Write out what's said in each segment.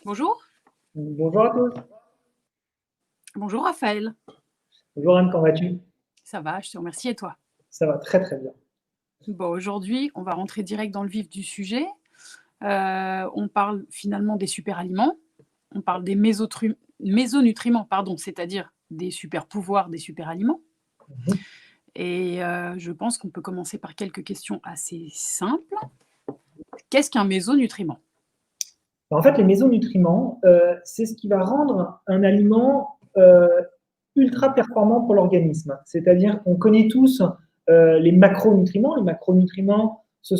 Bonjour. Bonjour à tous. Bonjour Raphaël. Bonjour Anne, comment vas-tu? Ça va, je te remercie et toi? Ça va très très bien. Bon, aujourd'hui, on va rentrer direct dans le vif du sujet. On parle finalement des super aliments. On parle des mésonutriments, pardon, c'est-à-dire des super pouvoirs des super aliments. Mhm. Et je pense qu'on peut commencer par quelques questions assez simples. Qu'est-ce qu'un mésonutriment? En fait, les mésonutriments, c'est ce qui va rendre un aliment ultra performant pour l'organisme. C'est-à-dire qu'on connaît tous les macronutriments. Les macronutriments, c'est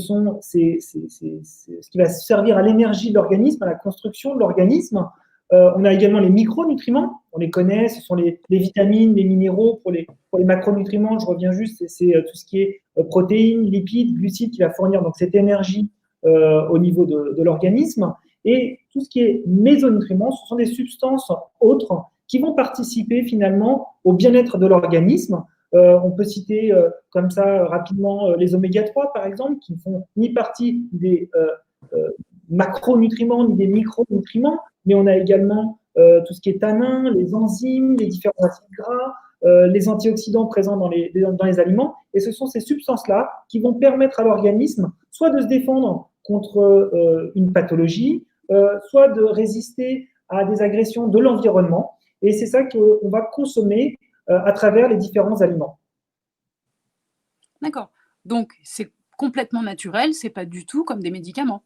ce qui va servir à l'énergie de l'organisme, à la construction de l'organisme. On a également les micronutriments. On les connaît, ce sont les vitamines, les minéraux. Pour les macronutriments, je reviens juste, c'est tout ce qui est protéines, lipides, glucides qui va fournir donc cette énergie au niveau de l'organisme. Et tout ce qui est mésonutriments, ce sont des substances autres qui vont participer finalement au bien-être de l'organisme. On peut citer comme ça rapidement les oméga 3 par exemple, qui ne font ni partie des macronutriments ni des micronutriments, mais on a également tout ce qui est tanin, les enzymes, les différents acides gras, les antioxydants présents dans les aliments. Et ce sont ces substances-là qui vont permettre à l'organisme soit de se défendre contre une pathologie, soit de résister à des agressions de l'environnement. Et c'est ça qu'on va consommer à travers les différents aliments. D'accord. Donc, c'est complètement naturel, c'est pas du tout comme des médicaments.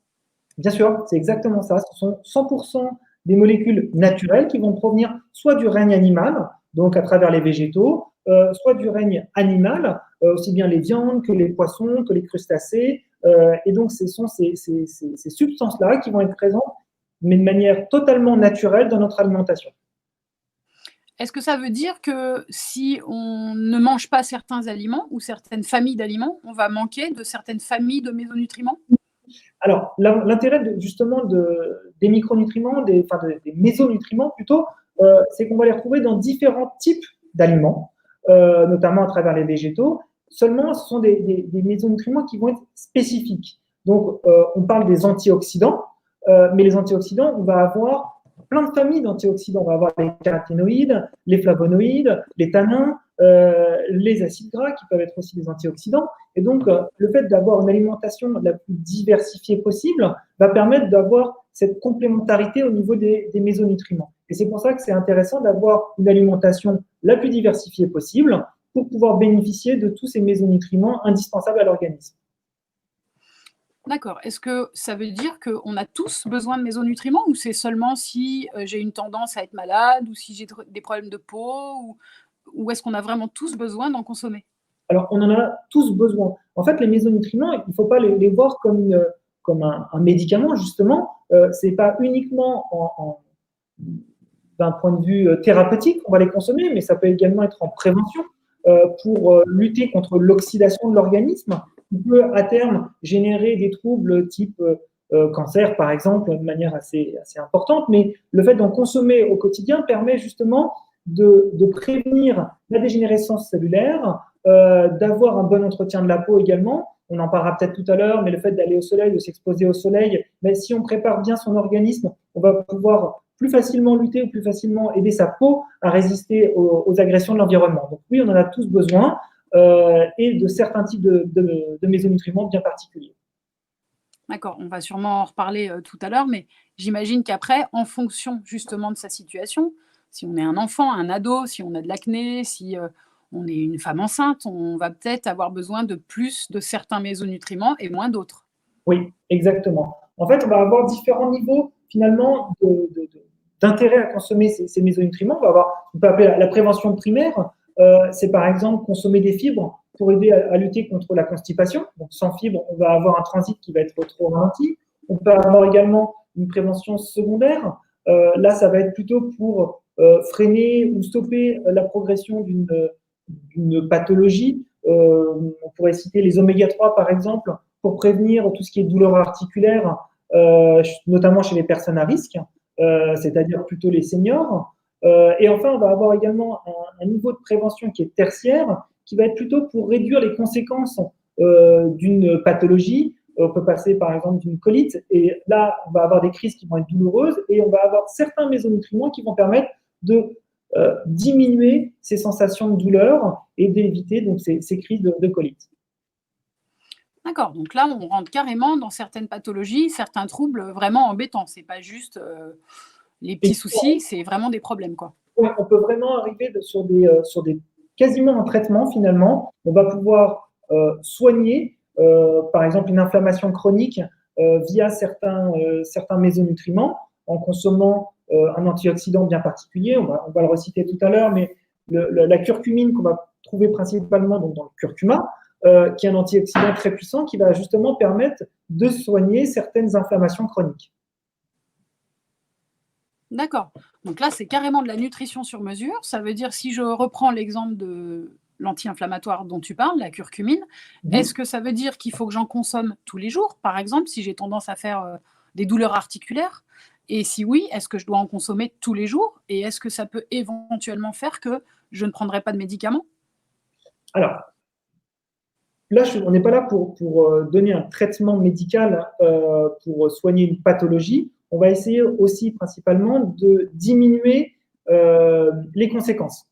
Bien sûr, c'est exactement ça. Ce sont 100% des molécules naturelles qui vont provenir soit du règne animal, donc à travers les végétaux, soit du règne animal, aussi bien les viandes que les poissons, que les crustacés. Et donc, ce sont ces substances-là qui vont être présentes, mais de manière totalement naturelle dans notre alimentation. Est-ce que ça veut dire que si on ne mange pas certains aliments ou certaines familles d'aliments, on va manquer de certaines familles de mésonutriments? Alors, l'intérêt justement des micronutriments, des mésonutriments plutôt, c'est qu'on va les retrouver dans différents types d'aliments, notamment à travers les végétaux. Seulement, ce sont des mésonutriments qui vont être spécifiques. Donc, on parle des antioxydants, mais les antioxydants, on va avoir plein de familles d'antioxydants. On va avoir les caroténoïdes, les flavonoïdes, les tanins, les acides gras qui peuvent être aussi des antioxydants. Et donc, le fait d'avoir une alimentation la plus diversifiée possible va permettre d'avoir cette complémentarité au niveau des mésonutriments. Et c'est pour ça que c'est intéressant d'avoir une alimentation la plus diversifiée possible pour pouvoir bénéficier de tous ces mésonutriments indispensables à l'organisme. D'accord. Est-ce que ça veut dire qu'on a tous besoin de mésonutriments ou c'est seulement si j'ai une tendance à être malade ou si j'ai des problèmes de peau ou est-ce qu'on a vraiment tous besoin d'en consommer? Alors, on en a tous besoin. En fait, les mésonutriments, il ne faut pas les voir comme un médicament, justement. Ce n'est pas uniquement d'un point de vue thérapeutique qu'on va les consommer, mais ça peut également être en prévention pour lutter contre l'oxydation de l'organisme, qui peut à terme générer des troubles type cancer, par exemple, de manière assez importante. Mais le fait d'en consommer au quotidien permet justement de prévenir la dégénérescence cellulaire, d'avoir un bon entretien de la peau également. On en parlera peut-être tout à l'heure, mais le fait d'aller au soleil, de s'exposer au soleil, mais si on prépare bien son organisme, on va pouvoir plus facilement lutter ou plus facilement aider sa peau à résister aux agressions de l'environnement. Donc oui, on en a tous besoin et de certains types de mésonutriments bien particuliers. D'accord, on va sûrement en reparler tout à l'heure, mais j'imagine qu'après, en fonction justement de sa situation, si on est un enfant, un ado, si on a de l'acné, si on est une femme enceinte, on va peut-être avoir besoin de plus de certains mésonutriments et moins d'autres. Oui, exactement. En fait, on va avoir différents niveaux finalement d'intérêt à consommer ces mésonutriments. On peut appeler la prévention primaire. C'est par exemple consommer des fibres pour aider à lutter contre la constipation. Donc sans fibres, on va avoir un transit qui va être trop ralenti. On peut avoir également une prévention secondaire. Là, ça va être plutôt pour freiner ou stopper la progression d'une pathologie. On pourrait citer les oméga 3 par exemple pour prévenir tout ce qui est douleur articulaire, notamment chez les personnes à risque, c'est-à-dire plutôt les seniors. Et enfin, on va avoir également un niveau de prévention qui est tertiaire, qui va être plutôt pour réduire les conséquences d'une pathologie, on peut passer par exemple d'une colite, et là, on va avoir des crises qui vont être douloureuses, et on va avoir certains mésonutriments qui vont permettre de diminuer ces sensations de douleur et d'éviter donc ces crises de colite. D'accord, donc là, on rentre carrément dans certaines pathologies, certains troubles vraiment embêtants. C'est pas juste, les petits soucis, c'est vraiment des problèmes, quoi. Ouais, on peut vraiment arriver sur des quasiment un traitement finalement. On va pouvoir soigner, par exemple, une inflammation chronique via certains mésonutriments en consommant un antioxydant bien particulier. On va le reciter tout à l'heure, mais la curcumine qu'on va trouver principalement donc, dans le curcuma, qui est un antioxydant très puissant qui va justement permettre de soigner certaines inflammations chroniques. D'accord. Donc là, c'est carrément de la nutrition sur mesure. Ça veut dire, si je reprends l'exemple de l'anti-inflammatoire dont tu parles, la curcumine, est-ce que ça veut dire qu'il faut que j'en consomme tous les jours, par exemple, si j'ai tendance à faire des douleurs articulaires? Et si oui, est-ce que je dois en consommer tous les jours? Et est-ce que ça peut éventuellement faire que je ne prendrai pas de médicaments? Alors, là, on n'est pas là pour donner un traitement médical pour soigner une pathologie. On va essayer aussi principalement de diminuer les conséquences.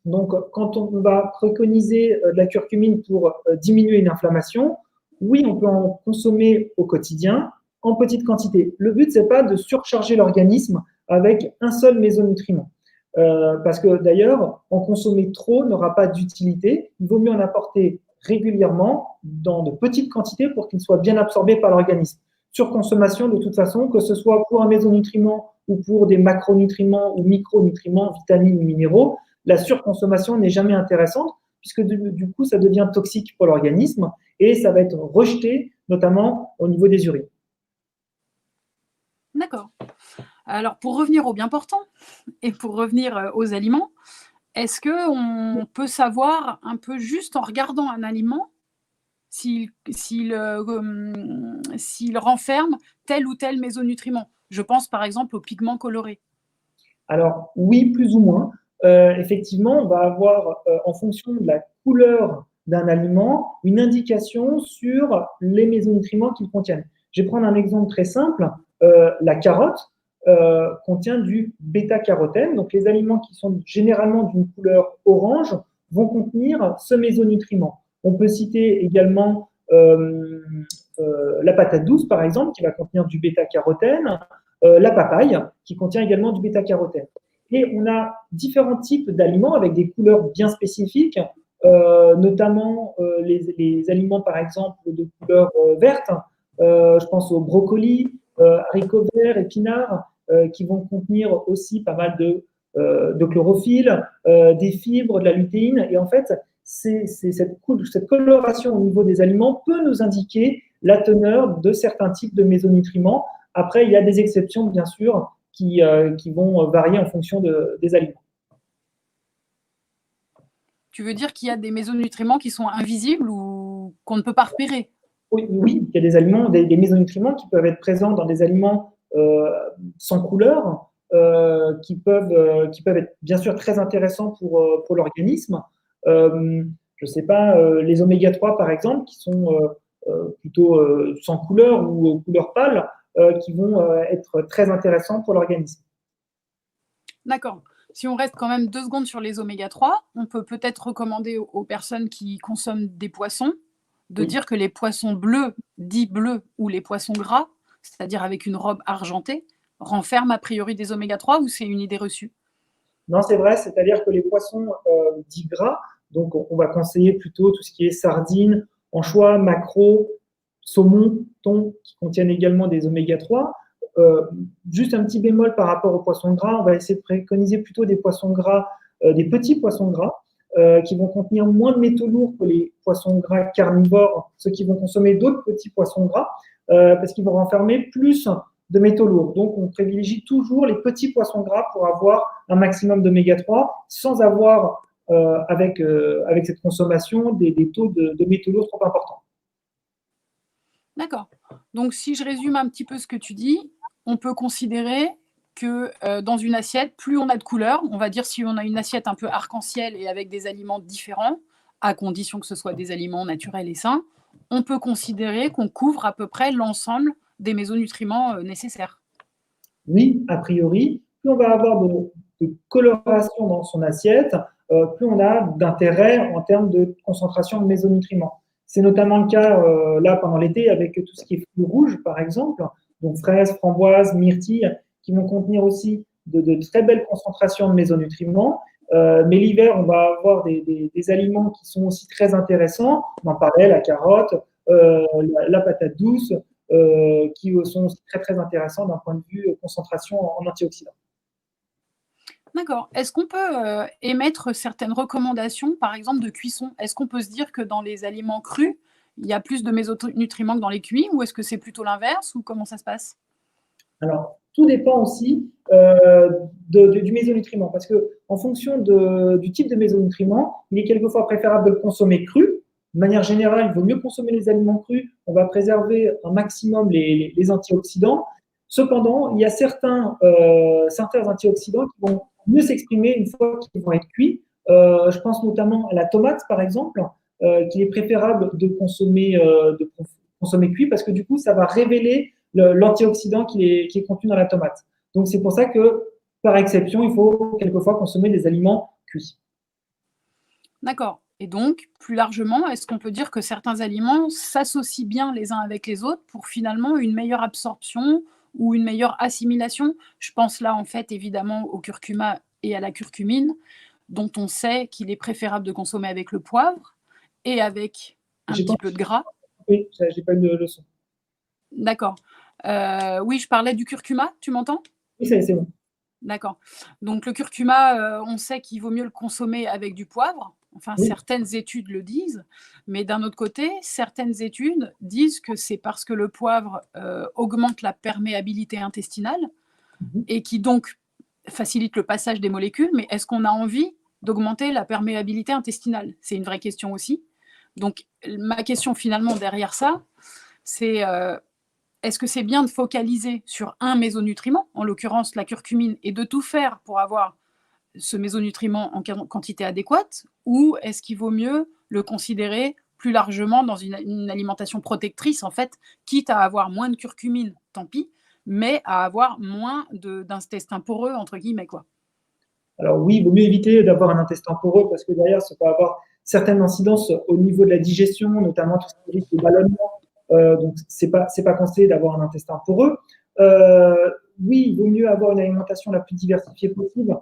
Donc, quand on va préconiser de la curcumine pour diminuer une inflammation, oui, on peut en consommer au quotidien en petite quantité. Le but, c'est pas de surcharger l'organisme avec un seul mésonutriment. Parce que d'ailleurs, en consommer trop n'aura pas d'utilité. Il vaut mieux en apporter régulièrement dans de petites quantités pour qu'il soit bien absorbé par l'organisme. Surconsommation, de toute façon, que ce soit pour un mésonutriment ou pour des macronutriments ou micronutriments, vitamines ou minéraux, la surconsommation n'est jamais intéressante puisque du coup, ça devient toxique pour l'organisme et ça va être rejeté, notamment au niveau des urines. D'accord. Alors, pour revenir au bien portant et pour revenir aux aliments, est-ce qu'on peut savoir un peu juste en regardant un aliment s'il renferme tel ou tel mésonutriment? Je pense par exemple aux pigments colorés. Alors oui, plus ou moins. Effectivement, on va avoir, en fonction de la couleur d'un aliment, une indication sur les mésonutriments qu'il contient. Je vais prendre un exemple très simple. La carotte contient du bêta-carotène. Donc les aliments qui sont généralement d'une couleur orange vont contenir ce mésonutriment. On peut citer également la patate douce, par exemple, qui va contenir du bêta-carotène, la papaye, qui contient également du bêta-carotène. Et on a différents types d'aliments avec des couleurs bien spécifiques, notamment les aliments, par exemple, de couleur verte. Je pense aux brocolis, haricots verts, épinards, qui vont contenir aussi pas mal de chlorophylle, des fibres, de la lutéine. Et en fait, cette coloration au niveau des aliments peut nous indiquer la teneur de certains types de mésonutriments. Après, il y a des exceptions, bien sûr, qui vont varier en fonction des aliments. Tu veux dire qu'il y a des mésonutriments qui sont invisibles ou qu'on ne peut pas repérer? Oui, oui, il y a des aliments, des mésonutriments qui peuvent être présents dans des aliments sans couleur, qui peuvent être bien sûr très intéressants pour l'organisme. Je ne sais pas, les oméga 3 par exemple, qui sont plutôt sans couleur ou couleur pâle, qui vont être très intéressants pour l'organisme. D'accord. Si on reste quand même 2 secondes sur les oméga 3, on peut peut-être recommander aux personnes qui consomment des poissons de Oui. dire que les poissons bleus, dits bleus, ou les poissons gras, c'est-à-dire avec une robe argentée, renferment a priori des oméga 3, ou c'est une idée reçue? Non, c'est vrai, c'est-à-dire que les poissons dits gras, donc on va conseiller plutôt tout ce qui est sardines, anchois, maquereaux, saumon, thon, qui contiennent également des oméga 3. Juste un petit bémol par rapport aux poissons gras, on va essayer de préconiser plutôt des poissons gras, des petits poissons gras, qui vont contenir moins de métaux lourds que les poissons gras carnivores, ceux qui vont consommer d'autres petits poissons gras, parce qu'ils vont renfermer plus de métaux lourds. Donc, on privilégie toujours les petits poissons gras pour avoir un maximum d'oméga 3 sans avoir, avec cette consommation, des taux de métaux lourds trop importants. D'accord. Donc si je résume un petit peu ce que tu dis, on peut considérer que, dans une assiette, plus on a de couleurs, on va dire si on a une assiette un peu arc-en-ciel et avec des aliments différents, à condition que ce soit des aliments naturels et sains, on peut considérer qu'on couvre à peu près l'ensemble des méso-nutriments nécessaires. Oui, a priori, plus on va avoir de coloration dans son assiette, plus on a d'intérêt en termes de concentration de mésonutriments. C'est notamment le cas là pendant l'été avec tout ce qui est fruits rouges, par exemple, donc fraises, framboises, myrtilles, qui vont contenir aussi de très belles concentrations de mésonutriments. Mais l'hiver, on va avoir des aliments qui sont aussi très intéressants. On en parlait, la carotte, la patate douce, qui sont aussi très, très intéressants d'un point de vue concentration en antioxydants. D'accord. Est-ce qu'on peut émettre certaines recommandations, par exemple de cuisson? Est-ce qu'on peut se dire que dans les aliments crus, il y a plus de mésonutriments que dans les cuits, ou est-ce que c'est plutôt l'inverse, ou comment ça se passe? Alors, tout dépend aussi du mésonutriment, parce que en fonction du type de mésonutriment, il est quelquefois préférable de le consommer cru. De manière générale, il vaut mieux consommer les aliments crus. On va préserver un maximum les antioxydants. Cependant, il y a certains antioxydants qui vont mieux s'exprimer une fois qu'ils vont être cuits. Je pense notamment à la tomate, par exemple, qu'il est préférable de consommer cuit, parce que du coup, ça va révéler l'antioxydant qui est contenu dans la tomate. Donc, c'est pour ça que, par exception, il faut quelquefois consommer des aliments cuits. D'accord. Et donc, plus largement, est-ce qu'on peut dire que certains aliments s'associent bien les uns avec les autres pour finalement une meilleure absorption ou une meilleure assimilation? Je pense là, en fait, évidemment au curcuma et à la curcumine, dont on sait qu'il est préférable de consommer avec le poivre et avec un J'ai pas, petit peu de gras. oui, j'ai pas eu de leçon. D'accord. Oui, je parlais du curcuma, tu m'entends? Oui, c'est bon. D'accord. Donc le curcuma, on sait qu'il vaut mieux le consommer avec du poivre. Enfin, Oui. certaines études le disent, mais d'un autre côté, certaines études disent que c'est parce que le poivre, augmente la perméabilité intestinale Mhm. et qui donc facilite le passage des molécules. Mais est-ce qu'on a envie d'augmenter la perméabilité intestinale? C'est une vraie question aussi. Donc ma question finalement derrière ça, c'est, est-ce que c'est bien de focaliser sur un mésonutriment, en l'occurrence la curcumine, et de tout faire pour avoir ce mésonutriment en quantité adéquate, ou est-ce qu'il vaut mieux le considérer plus largement dans une alimentation protectrice, en fait, quitte à avoir moins de curcumine, tant pis, mais à avoir moins d'intestin poreux, entre guillemets, quoi. Alors oui, il vaut mieux éviter d'avoir un intestin poreux parce que derrière, ça peut avoir certaines incidences au niveau de la digestion, notamment tout ce qui risque de ballonnement. Donc, c'est pas conseillé d'avoir un intestin poreux. Oui, il vaut mieux avoir une alimentation la plus diversifiée possible,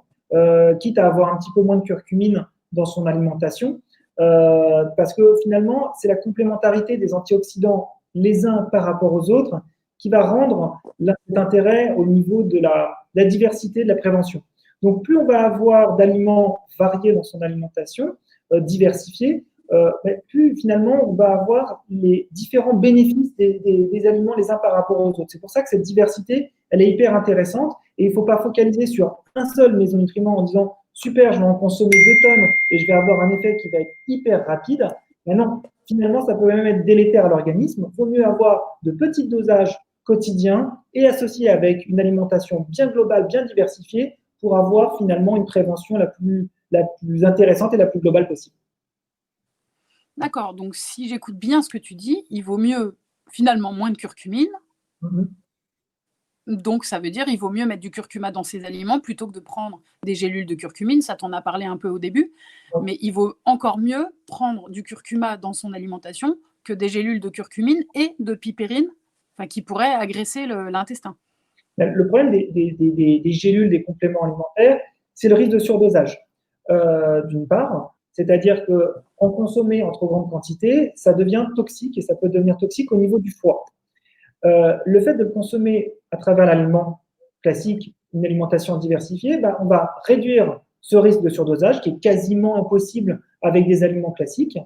quitte à avoir un petit peu moins de curcumine dans son alimentation, parce que finalement, c'est la complémentarité des antioxydants les uns par rapport aux autres qui va rendre l'intérêt au niveau de la diversité de la prévention. Donc, plus on va avoir d'aliments variés dans son alimentation, diversifiés, plus finalement on va avoir les différents bénéfices des aliments les uns par rapport aux autres. C'est pour ça que cette diversité, elle est hyper intéressante et il ne faut pas focaliser sur un seul mésonutriment en disant super, je vais en consommer 2 tonnes et je vais avoir un effet qui va être hyper rapide. Mais non, finalement, ça peut même être délétère à l'organisme. Il vaut mieux avoir de petits dosages quotidiens et associés avec une alimentation bien globale, bien diversifiée pour avoir finalement une prévention la plus intéressante et la plus globale possible. D'accord, donc si j'écoute bien ce que tu dis, il vaut mieux finalement moins de curcumine. Mhm. Donc ça veut dire il vaut mieux mettre du curcuma dans ses aliments plutôt que de prendre des gélules de curcumine, ça t'en a parlé un peu au début, mais il vaut encore mieux prendre du curcuma dans son alimentation que des gélules de curcumine et de pipérine, enfin, qui pourraient agresser l'intestin. Le problème des gélules, des compléments alimentaires, c'est le risque de surdosage, d'une part. C'est-à-dire qu'en consommer en trop grande quantité, ça devient toxique et ça peut devenir toxique au niveau du foie. Le fait de le consommer à travers l'aliment classique, une alimentation diversifiée, on va réduire ce risque de surdosage qui est quasiment impossible avec des aliments classiques.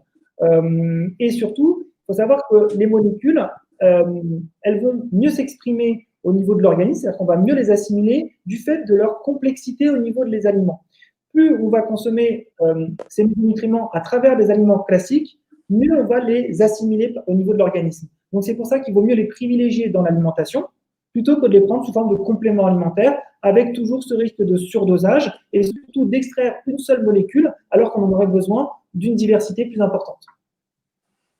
Et surtout, il faut savoir que les molécules, elles vont mieux s'exprimer au niveau de l'organisme, c'est-à-dire qu'on va mieux les assimiler du fait de leur complexité au niveau des aliments. Plus on va consommer ces nutriments à travers des aliments classiques, mieux on va les assimiler au niveau de l'organisme. Donc c'est pour ça qu'il vaut mieux les privilégier dans l'alimentation plutôt que de les prendre sous forme de compléments alimentaires avec toujours ce risque de surdosage et surtout d'extraire une seule molécule alors qu'on en aurait besoin d'une diversité plus importante.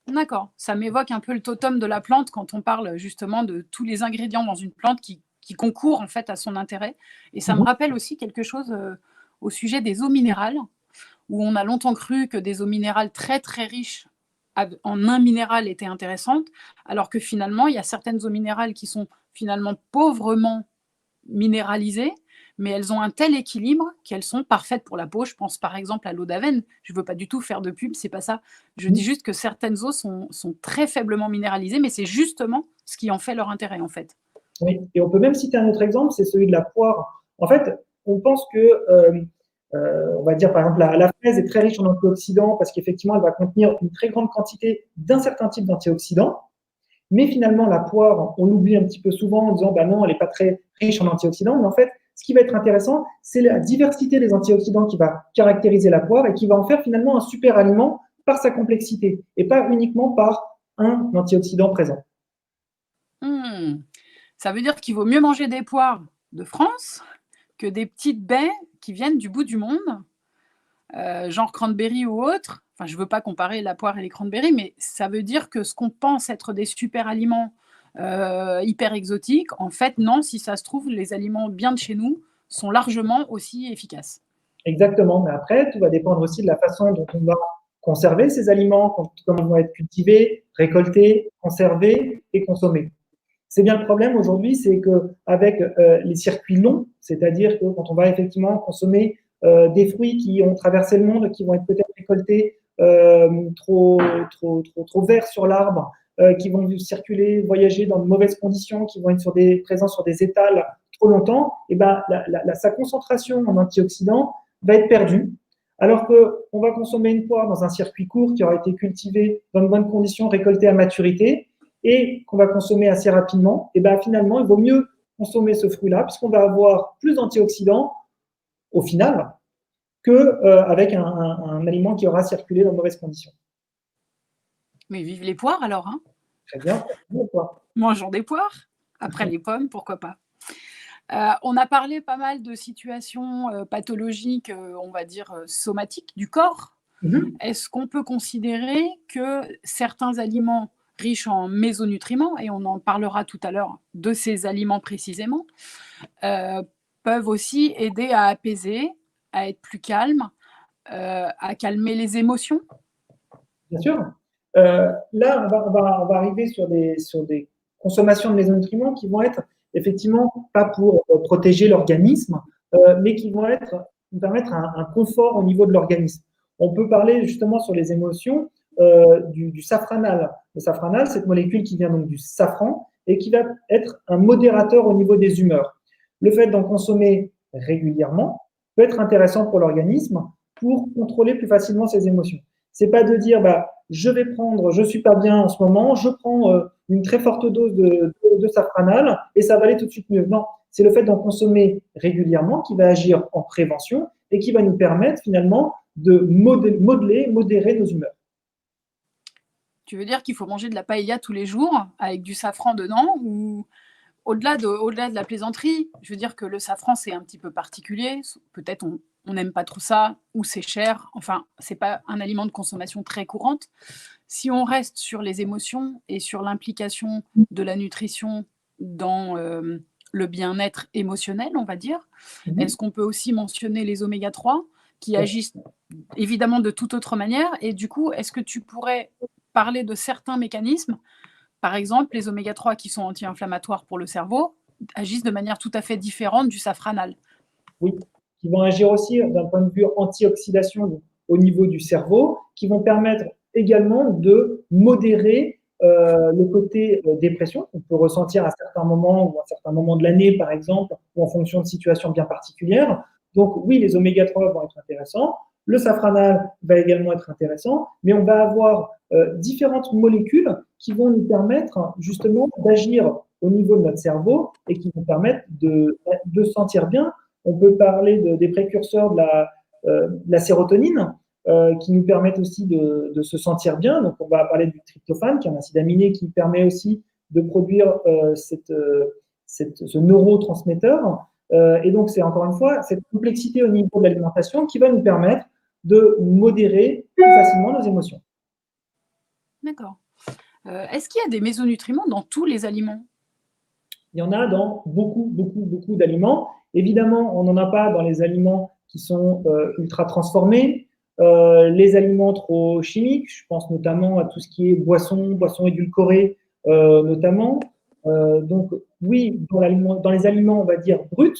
D'accord. Ça m'évoque un peu le totem de la plante quand on parle justement de tous les ingrédients dans une plante qui concourent en fait à son intérêt. Et ça me Mhm. rappelle aussi quelque chose au sujet des eaux minérales, où on a longtemps cru que des eaux minérales très très riches en un minéral étaient intéressantes, alors que finalement, il y a certaines eaux minérales qui sont finalement pauvrement minéralisées, mais elles ont un tel équilibre qu'elles sont parfaites pour la peau. Je pense par exemple à l'eau d'Aven. Je ne veux pas du tout faire de pub, c'est pas ça. Je dis juste que certaines eaux sont très faiblement minéralisées, mais c'est justement ce qui en fait leur intérêt en fait. Oui, et on peut même citer un autre exemple, c'est celui de la poire. En fait, on pense que, on va dire par exemple, la fraise est très riche en antioxydants parce qu'effectivement, elle va contenir une très grande quantité d'un certain type d'antioxydants. Mais finalement, la poire, on l'oublie un petit peu souvent en disant, bah non, elle n'est pas très riche en antioxydants. Mais en fait, ce qui va être intéressant, c'est la diversité des antioxydants qui va caractériser la poire et qui va en faire finalement un super aliment par sa complexité et pas uniquement par un antioxydant présent. Hmm. Ça veut dire qu'il vaut mieux manger des poires de France que des petites baies qui viennent du bout du monde, genre cranberry ou autre. Enfin, je ne veux pas comparer la poire et les cranberries, mais ça veut dire que ce qu'on pense être des super aliments hyper exotiques, en fait, non, si ça se trouve, les aliments bien de chez nous sont largement aussi efficaces. Exactement. Mais après, tout va dépendre aussi de la façon dont on va conserver ces aliments, comment ils vont être cultivés, récoltés, conservés et consommés. C'est bien le problème aujourd'hui, c'est qu'avec les circuits longs, c'est-à-dire que quand on va effectivement consommer des fruits qui ont traversé le monde, qui vont être peut-être récoltés trop verts sur l'arbre, qui vont circuler, voyager dans de mauvaises conditions, qui vont être présents sur des étals trop longtemps, et ben, sa concentration en antioxydants va être perdue. Alors qu'on va consommer une poire dans un circuit court qui aura été cultivé dans de bonnes conditions, récolté à maturité, et qu'on va consommer assez rapidement, et ben finalement, il vaut mieux consommer ce fruit-là, puisqu'on va avoir plus d'antioxydants au final qu'avec un aliment qui aura circulé dans de mauvaises conditions. Mais vive les poires alors, hein. Très bien, quoi. Mangeons des poires. Après les pommes, pourquoi pas. On a parlé pas mal de situations pathologiques, on va dire somatiques du corps. Mhm. Est-ce qu'on peut considérer que certains aliments riches en mésonutriments, et on en parlera tout à l'heure de ces aliments précisément, euh, peuvent aussi aider à apaiser, à être plus calme, à calmer les émotions? Bien sûr. Là, on va arriver sur des consommations de mésonutriments qui vont être effectivement pas pour protéger l'organisme, mais qui vont permettre un confort au niveau de l'organisme. On peut parler justement sur les émotions du safranal. Le safranal, cette molécule qui vient donc du safran et qui va être un modérateur au niveau des humeurs. Le fait d'en consommer régulièrement peut être intéressant pour l'organisme pour contrôler plus facilement ses émotions. C'est pas de dire, bah, je vais prendre, je suis pas bien en ce moment, je prends une très forte dose de safranal et ça va aller tout de suite mieux. Non, c'est le fait d'en consommer régulièrement qui va agir en prévention et qui va nous permettre finalement de modérer nos humeurs. Tu veux dire qu'il faut manger de la paella tous les jours avec du safran dedans, ou au-delà de la plaisanterie, je veux dire que le safran, c'est un petit peu particulier. Peut-être on n'aime pas trop ça, ou c'est cher. Enfin, c'est pas un aliment de consommation très courante. Si on reste sur les émotions et sur l'implication de la nutrition dans le bien-être émotionnel, on va dire, Mhm. est-ce qu'on peut aussi mentionner les oméga 3 qui agissent évidemment de toute autre manière? Et du coup, est-ce que tu pourrais parler de certains mécanismes? Par exemple, les oméga 3 qui sont anti-inflammatoires pour le cerveau agissent de manière tout à fait différente du safranal. Oui, qui vont agir aussi d'un point de vue antioxydation au niveau du cerveau, qui vont permettre également de modérer le côté dépression qu'on peut ressentir à certains moments ou à certains moments de l'année, par exemple, ou en fonction de situations bien particulières. Donc oui, les oméga 3 vont être intéressants. Le safranal va également être intéressant, mais on va avoir différentes molécules qui vont nous permettre justement d'agir au niveau de notre cerveau et qui vont permettre de se sentir bien. On peut parler des précurseurs de la sérotonine qui nous permettent aussi de se sentir bien. Donc, on va parler du tryptophane, qui est un acide aminé qui permet aussi de produire ce neurotransmetteur. Et donc, c'est encore une fois cette complexité au niveau de l'alimentation qui va nous permettre de modérer plus facilement nos émotions. D'accord. Est-ce qu'il y a des mésonutriments dans tous les aliments? Il y en a dans beaucoup, beaucoup, beaucoup d'aliments. Évidemment, on n'en a pas dans les aliments qui sont ultra transformés, les aliments trop chimiques, je pense notamment à tout ce qui est boissons édulcorées notamment. Donc oui, dans les aliments, on va dire bruts,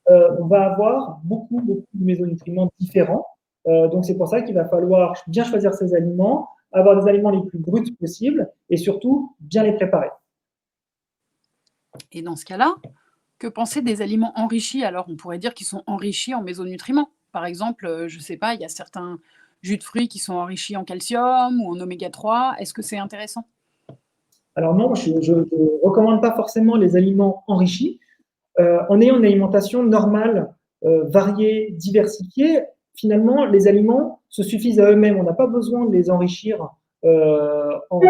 on va avoir beaucoup, beaucoup de mésonutriments différents. Donc c'est pour ça qu'il va falloir bien choisir ces aliments, avoir des aliments les plus bruts possibles et surtout bien les préparer. Et dans ce cas-là, que penser des aliments enrichis? Alors, on pourrait dire qu'ils sont enrichis en mésonutriments. Par exemple, je ne sais pas, il y a certains jus de fruits qui sont enrichis en calcium ou en oméga 3. Est-ce que c'est intéressant? Alors non, je ne recommande pas forcément les aliments enrichis. En ayant une alimentation normale, variée, diversifiée, finalement, les aliments se suffisent à eux-mêmes. On n'a pas besoin de les enrichir en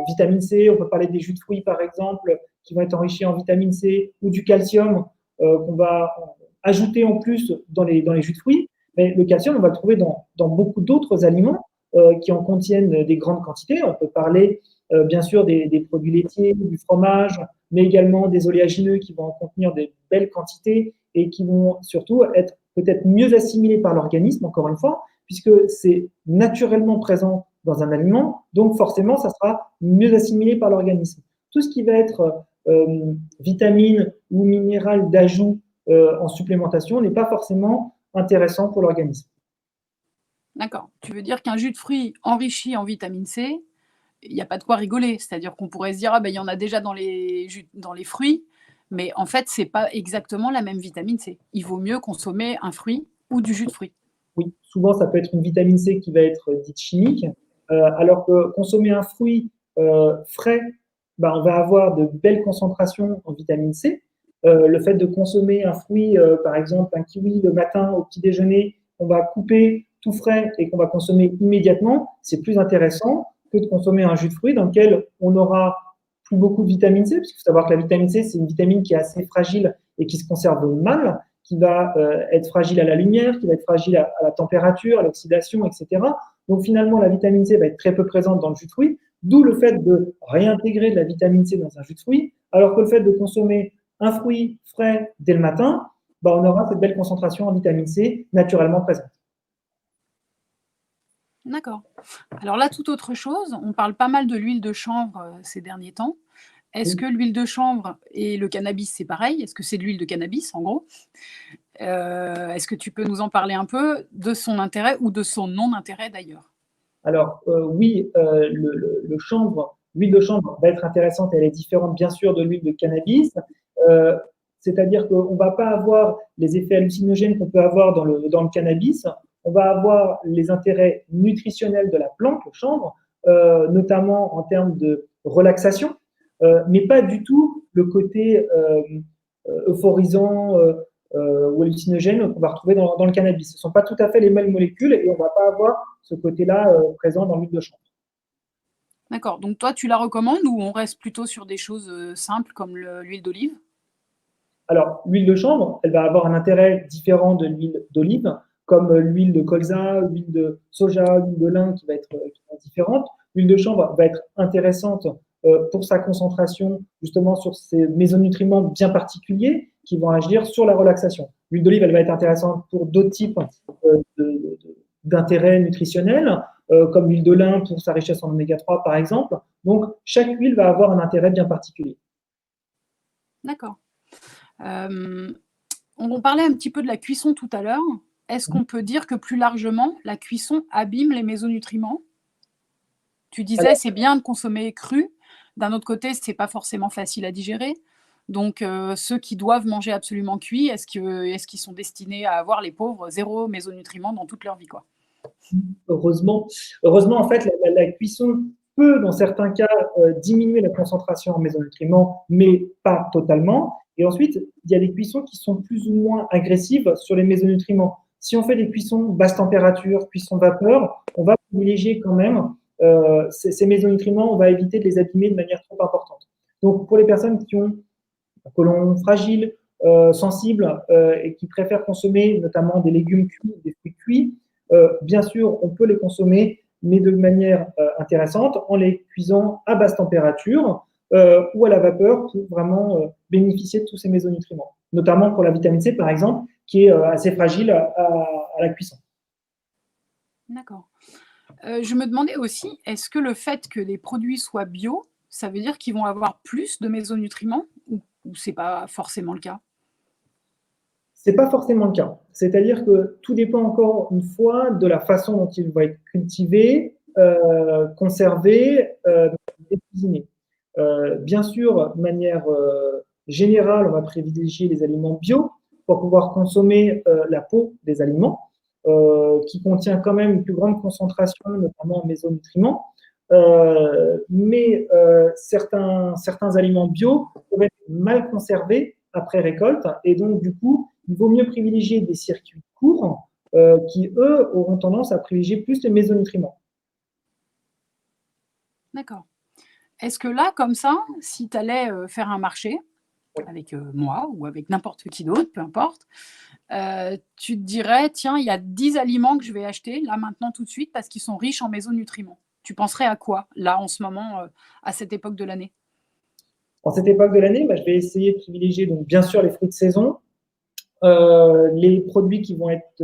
vitamine C. On peut parler des jus de fruits, par exemple, qui vont être enrichis en vitamine C ou du calcium qu'on va ajouter en plus dans les jus de fruits. Mais le calcium, on va le trouver dans beaucoup d'autres aliments qui en contiennent des grandes quantités. On peut parler bien sûr des produits laitiers, du fromage, mais également des oléagineux qui vont en contenir des belles quantités et qui vont surtout être peut-être mieux assimilés par l'organisme, encore une fois, puisque c'est naturellement présent dans un aliment, donc forcément, ça sera mieux assimilé par l'organisme. Tout ce qui va être vitamine ou minéral d'ajout en supplémentation n'est pas forcément intéressant pour l'organisme. D'accord. Tu veux dire qu'un jus de fruits enrichi en vitamine C, il n'y a pas de quoi rigoler. C'est-à-dire qu'on pourrait se dire, ah ben, il y en a déjà dans les fruits, mais en fait, c'est pas exactement la même vitamine C. Il vaut mieux consommer un fruit ou du jus de fruits. Oui, souvent ça peut être une vitamine C qui va être dite chimique, alors que consommer un fruit frais, ben, on va avoir de belles concentrations en vitamine C. Le fait de consommer un fruit, par exemple un kiwi le matin au petit déjeuner, on va couper tout frais et qu'on va consommer immédiatement, c'est plus intéressant que de consommer un jus de fruit dans lequel on aura plus beaucoup de vitamine C, parce qu'il faut savoir que la vitamine C, c'est une vitamine qui est assez fragile et qui se conserve mal, qui va être fragile à la lumière, qui va être fragile à la température, à l'oxydation, etc. Donc finalement, la vitamine C va être très peu présente dans le jus de fruits, d'où le fait de réintégrer de la vitamine C dans un jus de fruits, alors que le fait de consommer un fruit frais dès le matin, bah, on aura cette belle concentration en vitamine C naturellement présente. D'accord. Alors là, toute autre chose, on parle pas mal de l'huile de chanvre ces derniers temps. Est-ce Oui. que l'huile de chanvre et le cannabis, c'est pareil? Est-ce que c'est de l'huile de cannabis, en gros? Est-ce que tu peux nous en parler un peu de son intérêt ou de son non-intérêt d'ailleurs? Alors oui, l'huile de chanvre va être intéressante, elle est différente bien sûr de l'huile de cannabis. Euh, C'est-à-dire qu'on ne va pas avoir les effets hallucinogènes qu'on peut avoir dans le cannabis, on va avoir les intérêts nutritionnels de la plante, le chanvre, notamment en termes de relaxation, mais pas du tout le côté euphorisant ou hallucinogène qu'on va retrouver dans le cannabis. Ce ne sont pas tout à fait les mêmes molécules et on ne va pas avoir ce côté-là présent dans l'huile de chanvre. D'accord, donc toi, tu la recommandes ou on reste plutôt sur des choses simples comme l'huile d'olive? Alors, l'huile de chanvre, elle va avoir un intérêt différent de l'huile d'olive, comme l'huile de colza, l'huile de soja, l'huile de lin qui va être différente. L'huile de chanvre va être intéressante pour sa concentration justement sur ces mésonutriments bien particuliers qui vont agir sur la relaxation. L'huile d'olive, elle va être intéressante pour d'autres types d'intérêts nutritionnels, comme l'huile de lin pour sa richesse en oméga 3 par exemple. Donc, chaque huile va avoir un intérêt bien particulier. D'accord. On parlait un petit peu de la cuisson tout à l'heure. Est-ce qu'on peut dire que plus largement, la cuisson abîme les mésonutriments? Tu disais, Alors, c'est bien de consommer cru. D'un autre côté, c'est pas forcément facile à digérer. Donc, ceux qui doivent manger absolument cuit, est-ce qu'ils sont destinés à avoir, les pauvres, 0 mésonutriments dans toute leur vie, quoi? heureusement, heureusement, en fait, la cuisson peut, dans certains cas, diminuer la concentration en mésonutriments, mais pas totalement. Et ensuite, il y a des cuissons qui sont plus ou moins agressives sur les mésonutriments. Si on fait des cuissons basse température, cuisson vapeur, on va privilégier quand même ces mésonutriments, on va éviter de les abîmer de manière trop importante. Donc, pour les personnes qui ont un côlon fragile, sensible et qui préfèrent consommer notamment des légumes cuits, des fruits cuits, bien sûr, on peut les consommer, mais de manière intéressante en les cuisant à basse température ou à la vapeur pour vraiment bénéficier de tous ces mésonutriments, notamment pour la vitamine C par exemple, qui est assez fragile à la cuisson. D'accord. Je me demandais aussi, est-ce que le fait que les produits soient bio, ça veut dire qu'ils vont avoir plus de mésonutriments ou c'est pas forcément le cas? C'est pas forcément le cas. C'est-à-dire que tout dépend encore une fois de la façon dont il va être cultivé, conservé et cuisiné. Bien sûr, de manière générale, on va privilégier les aliments bio pour pouvoir consommer la peau des aliments, qui contient quand même une plus grande concentration, notamment en mésonutriments. Mais certains aliments bio peuvent être mal conservés après récolte, et donc du coup, il vaut mieux privilégier des circuits courts qui, eux, auront tendance à privilégier plus les mésonutriments. D'accord. Est-ce que là, comme ça, si tu allais faire un marché avec moi ou avec n'importe qui d'autre, peu importe, tu te dirais, tiens, il y a 10 aliments que je vais acheter là maintenant tout de suite parce qu'ils sont riches en mésonutriments. Tu penserais à quoi, là, en ce moment, à cette époque de l'année? En cette époque de l'année, bah, je vais essayer de privilégier donc, bien sûr les fruits de saison, les produits qui vont être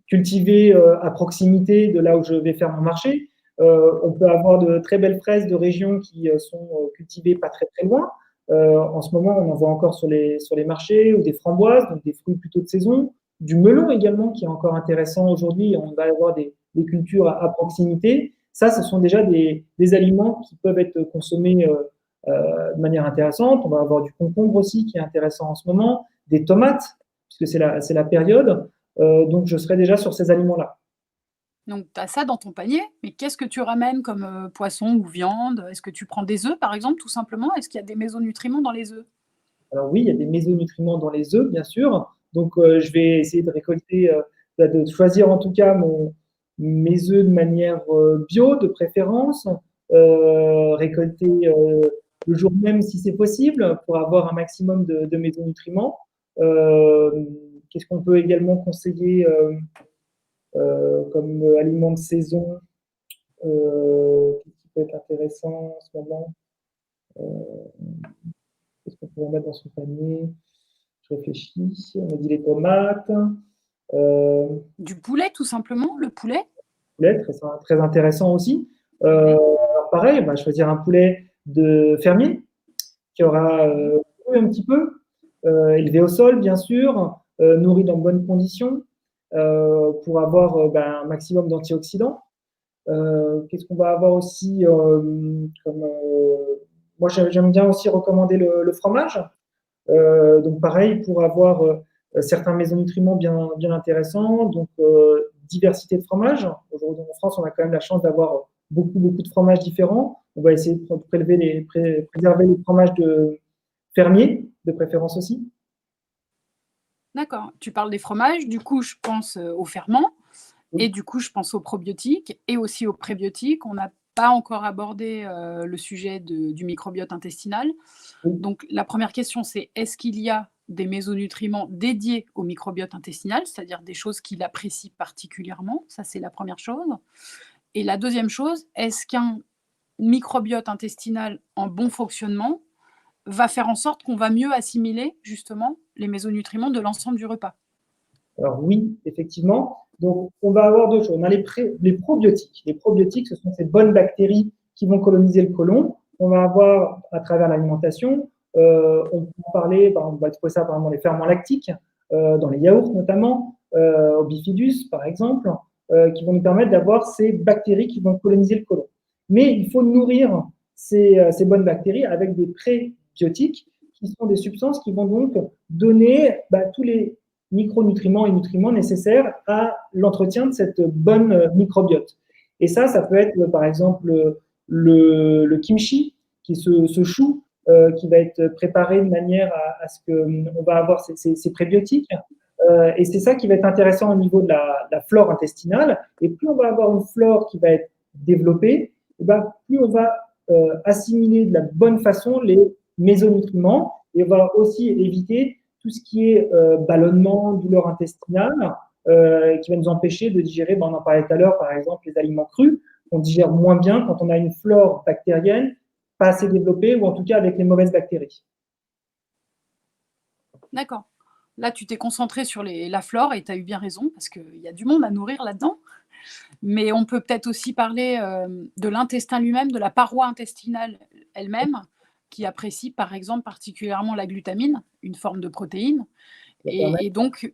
cultivés à proximité de là où je vais faire mon marché. On peut avoir de très belles fraises de régions qui sont cultivées pas très très loin. En ce moment, on en voit encore sur les marchés, ou des framboises, donc des fruits plutôt de saison, du melon également qui est encore intéressant aujourd'hui. On va avoir des cultures à proximité. Ça, ce sont déjà des aliments qui peuvent être consommés de manière intéressante. On va avoir du concombre aussi qui est intéressant en ce moment, des tomates, puisque c'est la période. Donc, je serai déjà sur ces aliments-là. Donc, tu as ça dans ton panier, mais qu'est-ce que tu ramènes comme poisson ou viande? Est-ce que tu prends des œufs, par exemple, tout simplement? Est-ce qu'il y a des mésonutriments dans les œufs? Alors oui, il y a des mésonutriments dans les œufs, bien sûr. Donc, je vais essayer de récolter, de choisir en tout cas mes œufs de manière bio, de préférence, récolter le jour même si c'est possible, pour avoir un maximum de mésonutriments. Qu'est-ce qu'on peut également conseiller comme aliment de saison? Qu'est-ce qui peut être intéressant en ce moment? Euh, Qu'est-ce qu'on pourrait mettre dans son panier? Je réfléchis. On a dit les tomates. Euh, Du poulet, tout simplement, le poulet? Poulet, très intéressant aussi. Ouais. Alors pareil, on va choisir un poulet de fermier qui aura Mmh. couru un petit peu, élevé au sol, bien sûr, nourri dans de bonnes conditions pour avoir un maximum d'antioxydants. Qu'est-ce qu'on va avoir aussi comme, moi, j'aime bien aussi recommander le fromage. Donc pareil, pour avoir certains mésonutriments bien intéressants, donc diversité de fromages. Aujourd'hui en France, on a quand même la chance d'avoir beaucoup de fromages différents. On va essayer de préserver les fromages de fermiers, de préférence aussi. D'accord. Tu parles des fromages, du coup, je pense aux ferments. Et Oui. du coup, je pense aux probiotiques et aussi aux prébiotiques. On n'a pas encore abordé le sujet du microbiote intestinal. Oui. Donc, la première question, c'est est-ce qu'il y a des mésonutriments dédiés au microbiote intestinal, c'est-à-dire des choses qu'il apprécie particulièrement? Ça, c'est la première chose. Et la deuxième chose, est-ce qu'un microbiote intestinal en bon fonctionnement va faire en sorte qu'on va mieux assimiler justement les mésonutriments de l'ensemble du repas? Alors oui, effectivement. Donc, on va avoir deux choses. On a les probiotiques. Les probiotiques, ce sont ces bonnes bactéries qui vont coloniser le côlon. On va avoir, à travers l'alimentation, on peut en parler, on va trouver ça par exemple dans les ferments lactiques, dans les yaourts notamment, au bifidus par exemple, qui vont nous permettre d'avoir ces bactéries qui vont coloniser le côlon. Mais il faut nourrir ces bonnes bactéries avec des prébiotiques, qui sont des substances qui vont donc donner tous les micronutriments et nutriments nécessaires à l'entretien de cette bonne microbiote. Et ça peut être par exemple le kimchi, qui est ce chou qui va être préparé de manière à ce qu'on va avoir ces prébiotiques. Et c'est ça qui va être intéressant au niveau de la flore intestinale. Et plus on va avoir une flore qui va être développée, et plus on va assimiler de la bonne façon les mésonutriments, et on va aussi éviter tout ce qui est ballonnement, douleur intestinale, qui va nous empêcher de digérer, on en parlait tout à l'heure, par exemple, les aliments crus. On digère moins bien quand on a une flore bactérienne pas assez développée ou en tout cas avec les mauvaises bactéries. D'accord. Là, tu t'es concentré sur la flore et tu as eu bien raison parce qu'il y a du monde à nourrir là-dedans. Mais on peut peut-être aussi parler de l'intestin lui-même, de la paroi intestinale elle-même, qui apprécie par exemple particulièrement la glutamine, une forme de protéine. Et donc,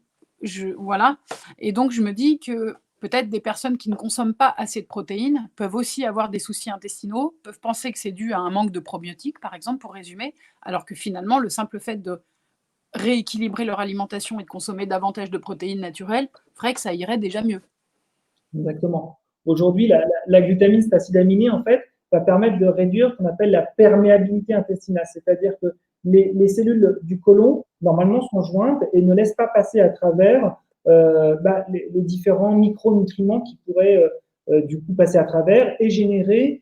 voilà. Et donc, je me dis que peut-être des personnes qui ne consomment pas assez de protéines peuvent aussi avoir des soucis intestinaux, peuvent penser que c'est dû à un manque de probiotiques, par exemple, pour résumer, alors que finalement, le simple fait de rééquilibrer leur alimentation et de consommer davantage de protéines naturelles ferait que ça irait déjà mieux. Exactement. Aujourd'hui, la glutamine, cet acide aminé, en fait, va permettre de réduire ce qu'on appelle la perméabilité intestinale. C'est-à-dire que les cellules du côlon, normalement, sont jointes et ne laissent pas passer à travers les différents micronutriments qui pourraient du coup passer à travers et générer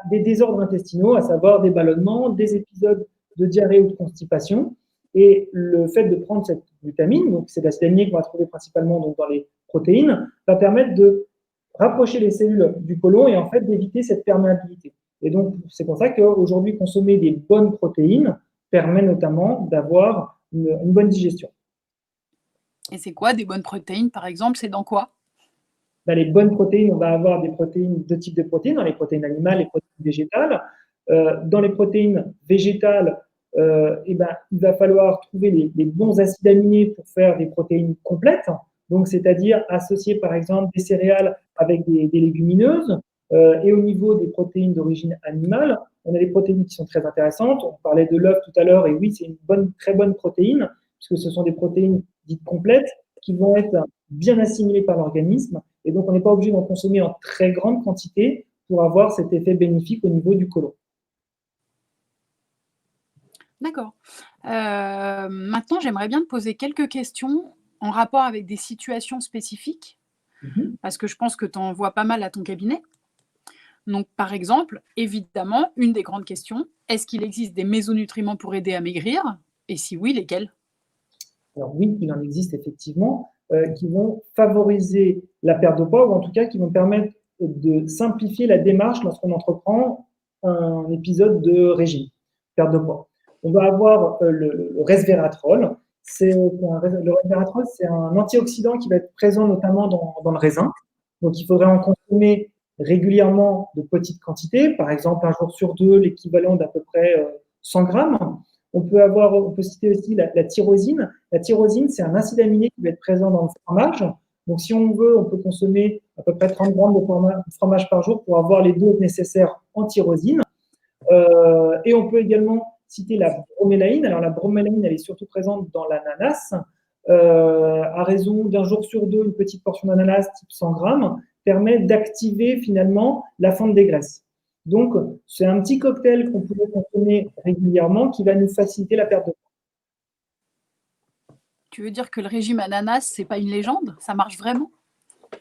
des désordres intestinaux, à savoir des ballonnements, des épisodes de diarrhée ou de constipation. Et le fait de prendre cette glutamine, donc c'est l'acide aminé qu'on va trouver principalement donc, dans les protéines, va permettre de rapprocher les cellules du côlon et en fait d'éviter cette perméabilité. Et donc, c'est pour ça qu'aujourd'hui, consommer des bonnes protéines permet notamment d'avoir une bonne digestion. Et c'est quoi des bonnes protéines, par exemple? C'est dans quoi? Dans les bonnes protéines, on va avoir des protéines, deux types de protéines, dans les protéines animales et les protéines végétales. Dans les protéines végétales, il va falloir trouver les bons acides aminés pour faire des protéines complètes. Donc, c'est-à-dire associer par exemple des céréales avec des légumineuses. Et au niveau des protéines d'origine animale, on a des protéines qui sont très intéressantes. On parlait de l'œuf tout à l'heure, et oui, c'est une très bonne protéine, puisque ce sont des protéines dites complètes qui vont être bien assimilées par l'organisme. Et donc, on n'est pas obligé d'en consommer en très grande quantité pour avoir cet effet bénéfique au niveau du côlon. D'accord. Maintenant, j'aimerais bien te poser quelques questions en rapport avec des situations spécifiques, parce que je pense que tu en vois pas mal à ton cabinet. Donc, par exemple, évidemment, une des grandes questions, est-ce qu'il existe des mésonutriments pour aider à maigrir? Et si oui, lesquels? Alors oui, il en existe effectivement, qui vont favoriser la perte de poids, ou en tout cas qui vont permettre de simplifier la démarche lorsqu'on entreprend un épisode de régime, perte de poids. On va avoir le resveratrol. Le resveratrol, c'est un antioxydant qui va être présent notamment dans le raisin. Donc, il faudrait en consommer régulièrement de petites quantités, par exemple un jour sur deux, l'équivalent d'à peu près 100 grammes. On peut citer aussi la tyrosine. La tyrosine, c'est un acide aminé qui va être présent dans le fromage. Donc, si on veut, on peut consommer à peu près 30 grammes de fromage par jour pour avoir les doses nécessaires en tyrosine. Et on peut également citer la bromélaïne. Alors, la bromélaïne, elle est surtout présente dans l'ananas. À raison d'un jour sur deux, une petite portion d'ananas, type 100 grammes, permet d'activer finalement la fonte des graisses. Donc, c'est un petit cocktail qu'on pourrait consommer régulièrement qui va nous faciliter la perte de poids. Tu veux dire que le régime ananas, c'est pas une légende? Ça marche vraiment?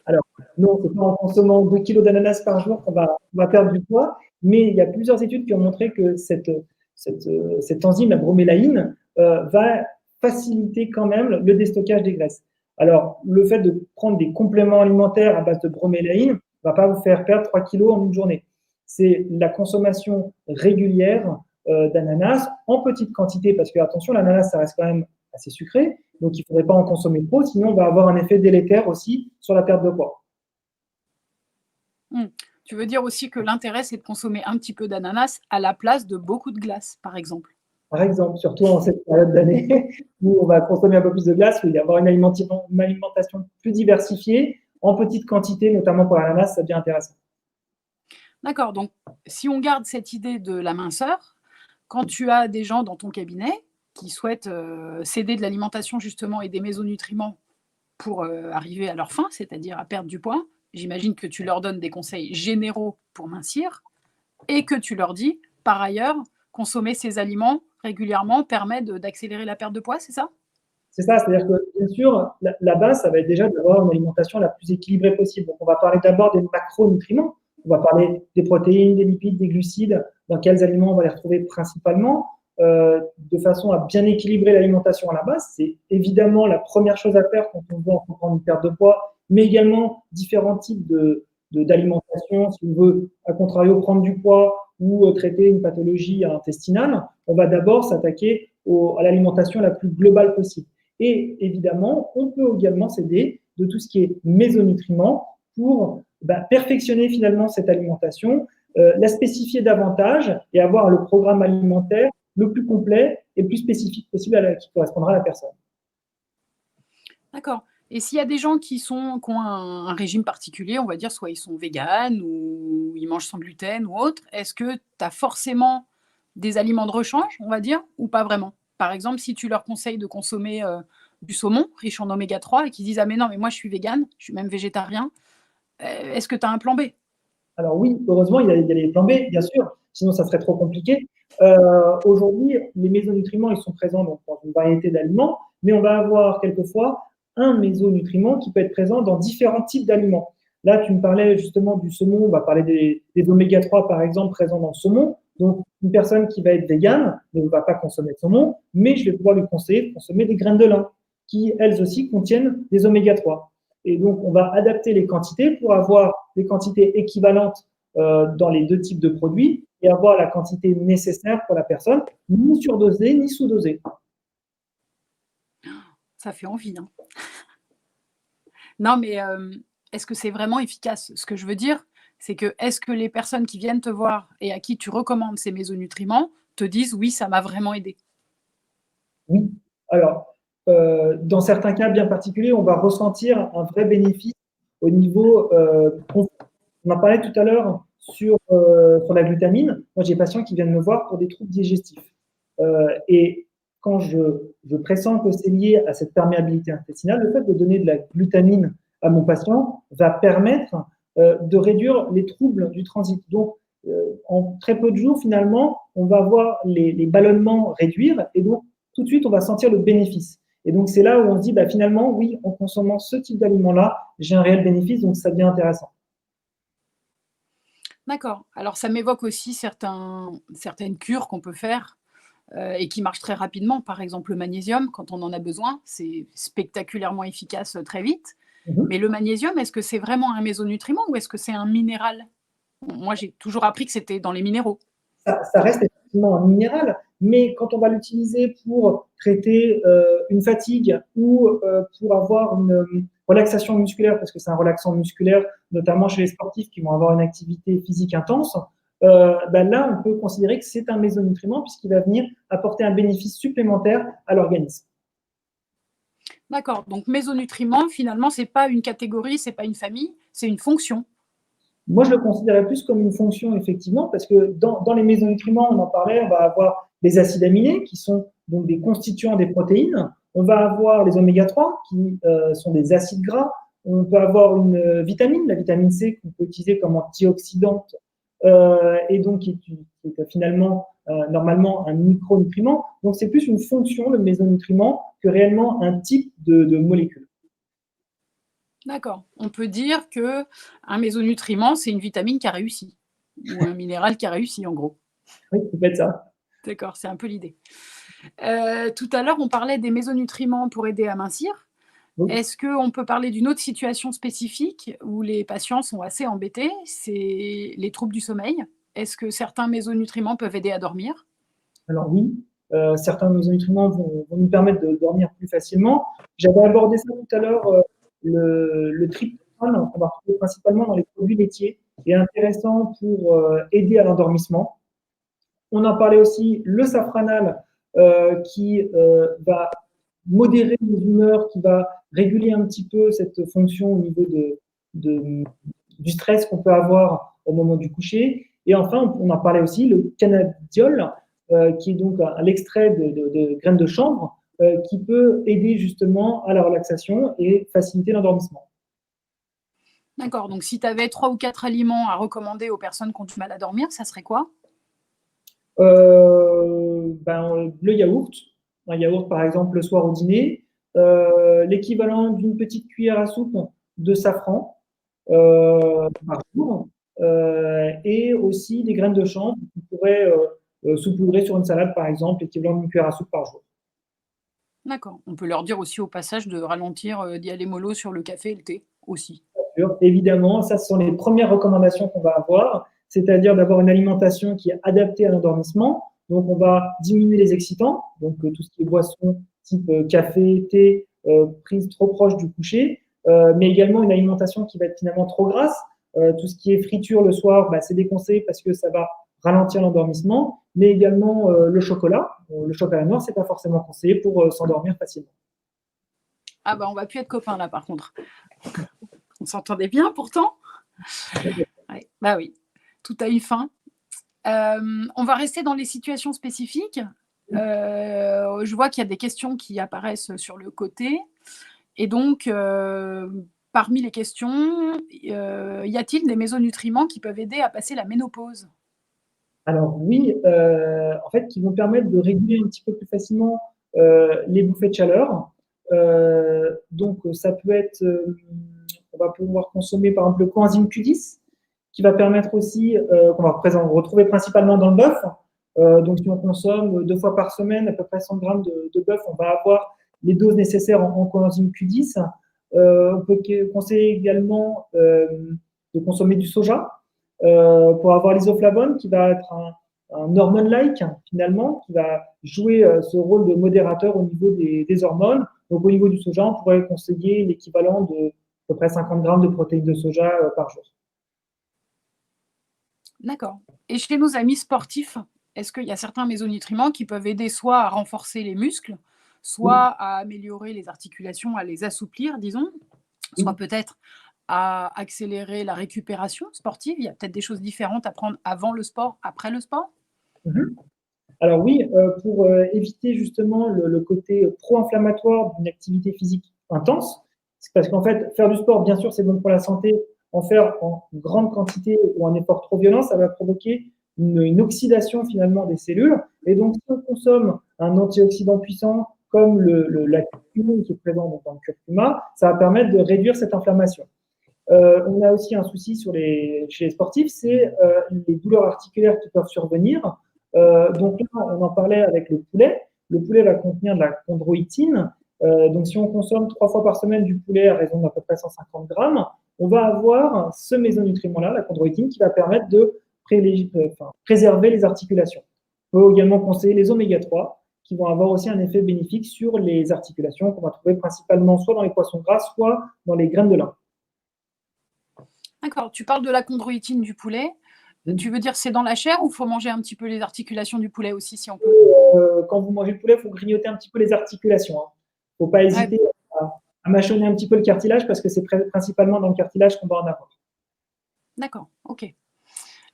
Alors, non, c'est pas en consommant 2 kilos d'ananas par jour qu'on va perdre du poids, mais il y a plusieurs études qui ont montré que cette enzyme, la bromélaïne, va faciliter quand même le déstockage des graisses. Alors, le fait de prendre des compléments alimentaires à base de bromélaïne ne va pas vous faire perdre 3 kilos en une journée. C'est la consommation régulière d'ananas en petite quantité, parce que, attention, l'ananas, ça reste quand même assez sucré, donc il ne faudrait pas en consommer trop, sinon on va avoir un effet délétère aussi sur la perte de poids. Tu veux dire aussi que l'intérêt, c'est de consommer un petit peu d'ananas à la place de beaucoup de glace, par exemple? Par exemple, surtout en cette période d'année où on va consommer un peu plus de glace, où il va y avoir une alimentation plus diversifiée, en petite quantité, notamment pour l'ananas, ça devient intéressant. D'accord, donc si on garde cette idée de la minceur, quand tu as des gens dans ton cabinet qui souhaitent céder de l'alimentation justement et des mésonutriments pour arriver à leur fin, c'est-à-dire à perdre du poids, j'imagine que tu leur donnes des conseils généraux pour mincir et que tu leur dis, par ailleurs, consommer ces aliments régulièrement permet d'accélérer la perte de poids, c'est ça? C'est ça, c'est-à-dire que bien sûr, la base, ça va être déjà d'avoir une alimentation la plus équilibrée possible. Donc, on va parler d'abord des macronutriments, on va parler des protéines, des lipides, des glucides, dans quels aliments on va les retrouver principalement. de façon à bien équilibrer l'alimentation à la base. C'est évidemment la première chose à faire quand on veut entreprendre une perte de poids, mais également différents types d'alimentation. Si on veut, à contrario, prendre du poids ou traiter une pathologie intestinale, on va d'abord s'attaquer à l'alimentation la plus globale possible. Et évidemment, on peut également s'aider de tout ce qui est mésonutriments pour perfectionner finalement cette alimentation, la spécifier davantage et avoir le programme alimentaire le plus complet et le plus spécifique possible qui correspondra à la personne. D'accord. Et s'il y a des gens qui ont un régime particulier, on va dire, soit ils sont véganes ou ils mangent sans gluten ou autre, est-ce que tu as forcément des aliments de rechange, on va dire, ou pas vraiment? Par exemple, si tu leur conseilles de consommer, du saumon riche en oméga 3 et qu'ils disent: «Ah mais non, mais moi je suis végane, je suis même végétarien», est-ce que tu as un plan B? Alors oui, heureusement, il y a les plans B, bien sûr, sinon ça serait trop compliqué. Aujourd'hui, les mésonutriments, ils sont présents donc, dans une variété d'aliments, mais on va avoir quelquefois un mésonutriment qui peut être présent dans différents types d'aliments. Là, tu me parlais justement du saumon, on va parler des oméga 3 par exemple présents dans le saumon. Donc, une personne qui va être végane ne va pas consommer de saumon, mais je vais pouvoir lui conseiller de consommer des graines de lin qui, elles aussi, contiennent des oméga 3. Et donc, on va adapter les quantités pour avoir des quantités équivalentes dans les deux types de produits et avoir la quantité nécessaire pour la personne, ni surdosée, ni sous-dosée. Ça fait envie, hein. Non, mais est-ce que c'est vraiment efficace? Ce que je veux dire, c'est que est-ce que les personnes qui viennent te voir et à qui tu recommandes ces mésonutriments te disent: «Oui, ça m'a vraiment aidé»? Oui. Alors, dans certains cas bien particuliers, on va ressentir un vrai bénéfice au niveau. On en parlait tout à l'heure sur la glutamine. Moi, j'ai des patients qui viennent me voir pour des troubles digestifs. Et quand je pressens que c'est lié à cette perméabilité intestinale, le fait de donner de la glutamine à mon patient va permettre de réduire les troubles du transit. Donc, en très peu de jours, finalement, on va voir les ballonnements réduire et donc tout de suite, on va sentir le bénéfice. Et donc, c'est là où on se dit, finalement, oui, en consommant ce type d'aliment-là, j'ai un réel bénéfice, donc ça devient intéressant. D'accord. Alors ça m'évoque aussi certaines cures qu'on peut faire, et qui marchent très rapidement. Par exemple, le magnésium, quand on en a besoin, c'est spectaculairement efficace, très vite. Mhm. Mais le magnésium, est-ce que c'est vraiment un mésonutriment ou est-ce que c'est un minéral? Moi, j'ai toujours appris que c'était dans les minéraux. Ça reste effectivement un minéral, mais quand on va l'utiliser pour traiter une fatigue ou pour avoir une relaxation musculaire, parce que c'est un relaxant musculaire, notamment chez les sportifs qui vont avoir une activité physique intense, là, on peut considérer que c'est un mésonutriment puisqu'il va venir apporter un bénéfice supplémentaire à l'organisme. D'accord, donc mésonutriments, finalement, c'est pas une catégorie, c'est pas une famille, c'est une fonction. Moi, je le considérais plus comme une fonction, effectivement, parce que dans les mésonutriments, on en parlait, on va avoir des acides aminés qui sont donc des constituants des protéines. On va avoir les oméga 3 qui sont des acides gras. On peut avoir une vitamine, la vitamine C, qu'on peut utiliser comme antioxydante et donc qui est finalement normalement un micronutriment. Donc, c'est plus une fonction, le mésonutriment, que réellement un type de molécule. D'accord. On peut dire que un mésonutriment, c'est une vitamine qui a réussi ou un minéral qui a réussi, en gros. Oui, ça peut être ça. D'accord, c'est un peu l'idée. Tout à l'heure, on parlait des mésonutriments pour aider à mincir. Oui. Est-ce qu'on peut parler d'une autre situation spécifique où les patients sont assez embêtés? C'est les troubles du sommeil. Est-ce que certains mésonutriments peuvent aider à dormir? Alors oui, certains de nos nutriments vont nous permettre de dormir plus facilement. J'avais abordé ça tout à l'heure, le tryptophane, qu'on va retrouver principalement dans les produits laitiers, est intéressant pour aider à l'endormissement. On en parlait aussi, le safranal, qui va modérer les humeurs, qui va réguler un petit peu cette fonction au niveau de, du stress qu'on peut avoir au moment du coucher. Et enfin, on en parlait aussi, le cannabidiol, qui est donc l'extrait de graines de chanvre, qui peut aider justement à la relaxation et faciliter l'endormissement. D'accord, donc si tu avais 3 ou 4 aliments à recommander aux personnes qui ont du mal à dormir, ça serait quoi? Le yaourt, un yaourt par exemple le soir au dîner, l'équivalent d'une petite cuillère à soupe de safran par jour, et aussi des graines de chanvre qu'on pourrait saupoudrés sur une salade, par exemple, équivalent d'une cuillère à soupe par jour. D'accord. On peut leur dire aussi au passage de ralentir, d'y aller mollo sur le café et le thé aussi. Évidemment, ça, ce sont les premières recommandations qu'on va avoir, c'est-à-dire d'avoir une alimentation qui est adaptée à l'endormissement. Donc, on va diminuer les excitants, donc tout ce qui est boisson type café, thé, prise trop proche du coucher, mais également une alimentation qui va être finalement trop grasse. Tout ce qui est friture le soir, bah, c'est déconseillé parce que ça va ralentir l'endormissement, mais également le chocolat. Le chocolat noir, c'est pas forcément conseillé pour s'endormir facilement. Ah bah, on va plus être copains là par contre. On s'entendait bien pourtant? Ouais, bah oui, tout a une fin. On va rester dans les situations spécifiques. Je vois qu'il y a des questions qui apparaissent sur le côté et donc parmi les questions, y a-t-il des mésonutriments qui peuvent aider à passer la ménopause? Alors oui, en fait, qui vont permettre de réguler un petit peu plus facilement les bouffées de chaleur. Donc, ça peut être, on va pouvoir consommer par exemple le coenzyme Q10, qui va permettre aussi, qu'on va retrouver principalement dans le bœuf. Donc, si on consomme 2 fois par semaine à peu près 100 grammes de bœuf, on va avoir les doses nécessaires en coenzyme Q10. On peut conseiller également de consommer du soja pour avoir l'isoflavone qui va être un hormone-like finalement, qui va jouer ce rôle de modérateur au niveau des hormones. Donc au niveau du soja, on pourrait conseiller l'équivalent de à peu près 50 grammes de protéines de soja par jour. D'accord. Et chez nos amis sportifs, est-ce qu'il y a certains mésonutriments qui peuvent aider soit à renforcer les muscles, soit Oui, à améliorer les articulations, à les assouplir, disons, soit oui. peut-être à accélérer la récupération sportive? Il y a peut-être des choses différentes à prendre avant le sport, après le sport? Mhm. Alors oui, pour éviter justement le côté pro-inflammatoire d'une activité physique intense, c'est parce qu'en fait, faire du sport, bien sûr, c'est bon pour la santé. En faire en grande quantité ou un effort trop violent, ça va provoquer une oxydation finalement des cellules. Et donc, si on consomme un antioxydant puissant comme la curcumine qui est présent dans le curcuma, ça va permettre de réduire cette inflammation. On a aussi un souci chez les sportifs, c'est les douleurs articulaires qui peuvent survenir. Donc là, on en parlait avec le poulet. Le poulet va contenir de la chondroïtine. Donc si on consomme 3 fois par semaine du poulet à raison d'à peu près 150 grammes, on va avoir ce mésonutriment-là, la chondroïtine, qui va permettre de préserver les articulations. On peut également conseiller les oméga 3, qui vont avoir aussi un effet bénéfique sur les articulations qu'on va trouver principalement soit dans les poissons gras, soit dans les graines de lin. D'accord, tu parles de la chondroïtine du poulet. Tu veux dire c'est dans la chair ou faut manger un petit peu les articulations du poulet aussi si on peut? Quand vous mangez le poulet, il faut grignoter un petit peu les articulations. Il ne faut pas Ouais, hésiter à mâchonner un petit peu le cartilage parce que c'est principalement dans le cartilage qu'on va en avoir. d'accord, OK.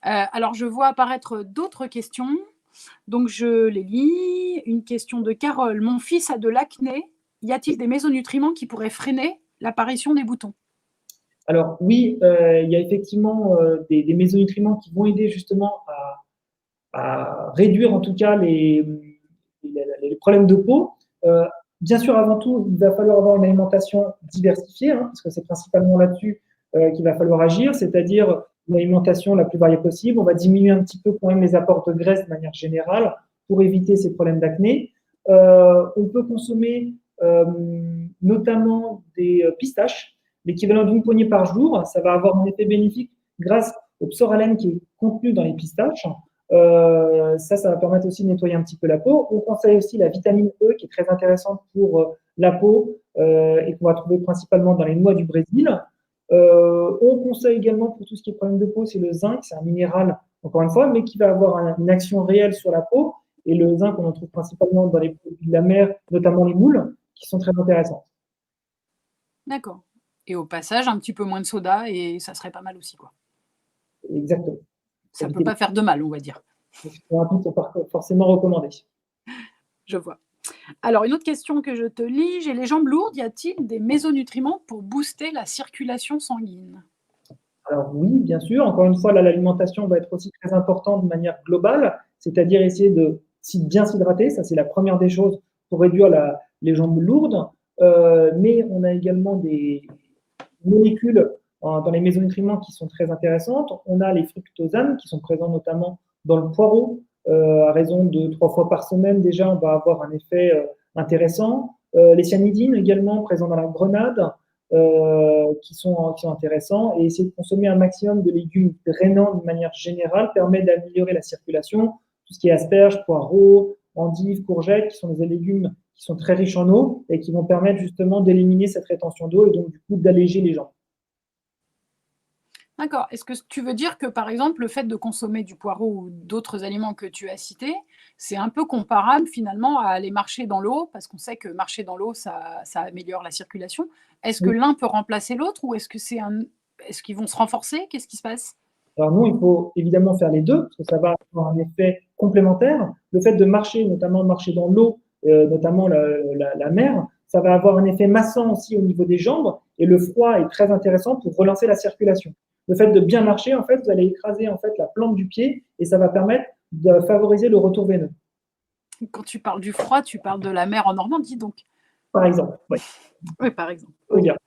Alors je vois apparaître d'autres questions, donc je les lis. Une question de Carole: «Mon fils a de l'acné, y a-t-il des mésonutriments qui pourraient freiner l'apparition des boutons?» Alors oui, il y a effectivement des mésonutriments qui vont aider justement à réduire en tout cas les problèmes de peau. Euh, Bien sûr, avant tout, il va falloir avoir une alimentation diversifiée, hein, parce que c'est principalement là-dessus qu'il va falloir agir, c'est-à-dire une alimentation la plus variée possible. On va diminuer un petit peu quand même les apports de graisse de manière générale pour éviter ces problèmes d'acné. On peut consommer notamment des pistaches, l'équivalent d'une poignée par jour. Ça va avoir un effet bénéfique grâce au psoralen qui est contenu dans les pistaches. Ça va permettre aussi de nettoyer un petit peu la peau. On conseille aussi la vitamine E qui est très intéressante pour la peau et qu'on va trouver principalement dans les noix du Brésil. On conseille également pour tout ce qui est problème de peau, c'est le zinc, c'est un minéral, encore une fois, mais qui va avoir une action réelle sur la peau. Et le zinc, on en trouve principalement dans les produits de la mer, notamment les moules, qui sont très intéressantes. D'accord, et au passage, un petit peu moins de soda et ça serait pas mal aussi, quoi. Exactement. Ça peut Éviter pas faire de mal, on va dire. les sucres rapides sont forcément recommandés. Je vois. Alors une autre question que je te lis: «J'ai les jambes lourdes, y a-t-il des mésonutriments pour booster la circulation sanguine?» Alors oui, bien sûr. Encore une fois, là, l'alimentation va être aussi très importante de manière globale, c'est-à-dire essayer de bien s'hydrater. Ça, c'est la première des choses pour réduire les jambes lourdes. Mais on a également des molécules dans les mésonutriments qui sont très intéressantes. On a les fructosanes qui sont présents notamment dans le poireau, à raison de 3 fois par semaine, déjà, on va avoir un effet intéressant. Les cyanidines également présents dans la grenade, qui sont intéressants. Et essayer de consommer un maximum de légumes drainants de manière générale permet d'améliorer la circulation. Tout ce qui est asperges, poireaux, endives, courgettes, qui sont des légumes qui sont très riches en eau et qui vont permettre justement d'éliminer cette rétention d'eau et donc du coup d'alléger les jambes. D'accord. Est-ce que tu veux dire que, par exemple, le fait de consommer du poireau ou d'autres aliments que tu as cités, c'est un peu comparable finalement à aller marcher dans l'eau? Parce qu'on sait que marcher dans l'eau, ça améliore la circulation. Est-ce que Oui. l'un peut remplacer l'autre ou est-ce qu'ils vont se renforcer? Qu'est-ce qui se passe? Alors nous, il faut évidemment faire les deux, parce que ça va avoir un effet complémentaire. Le fait de marcher, notamment marcher dans l'eau, notamment la mer, ça va avoir un effet massant aussi au niveau des jambes, et le froid est très intéressant pour relancer la circulation. Le fait de bien marcher, en fait, vous allez écraser en fait la plante du pied, et ça va permettre de favoriser le retour veineux, Quand tu parles du froid, tu parles de la mer en Normandie, donc? par exemple. Oui, Oui, par exemple. faut OK. dire.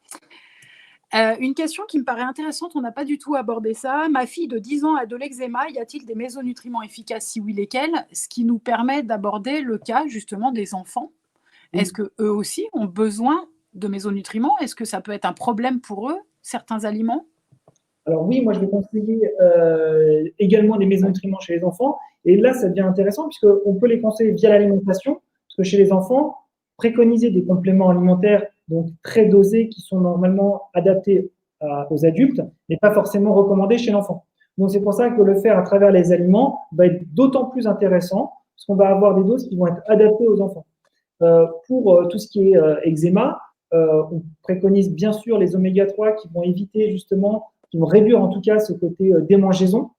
Une question qui me paraît intéressante, on n'a pas du tout abordé ça. Ma fille de 10 ans a de l'eczéma. Y a-t-il des mésonutriments efficaces? Si oui, lesquels? Ce qui nous permet d'aborder le cas justement des enfants. Est-ce Oui. qu'eux aussi ont besoin de mésonutriments? Est-ce que ça peut être un problème pour eux, certains aliments? Alors oui, moi je vais conseiller également des mésonutriments chez les enfants. Et là, ça devient intéressant puisqu'on peut les conseiller via l'alimentation, parce que chez les enfants, préconiser des compléments alimentaires donc très dosés qui sont normalement adaptés aux adultes n'est pas forcément recommandé chez l'enfant. Donc c'est pour ça que le faire à travers les aliments va être d'autant plus intéressant, parce qu'on va avoir des doses qui vont être adaptées aux enfants. Pour tout ce qui est eczéma, on préconise bien sûr les oméga 3 qui vont éviter justement, qui vont réduire en tout cas ce côté démangeaison.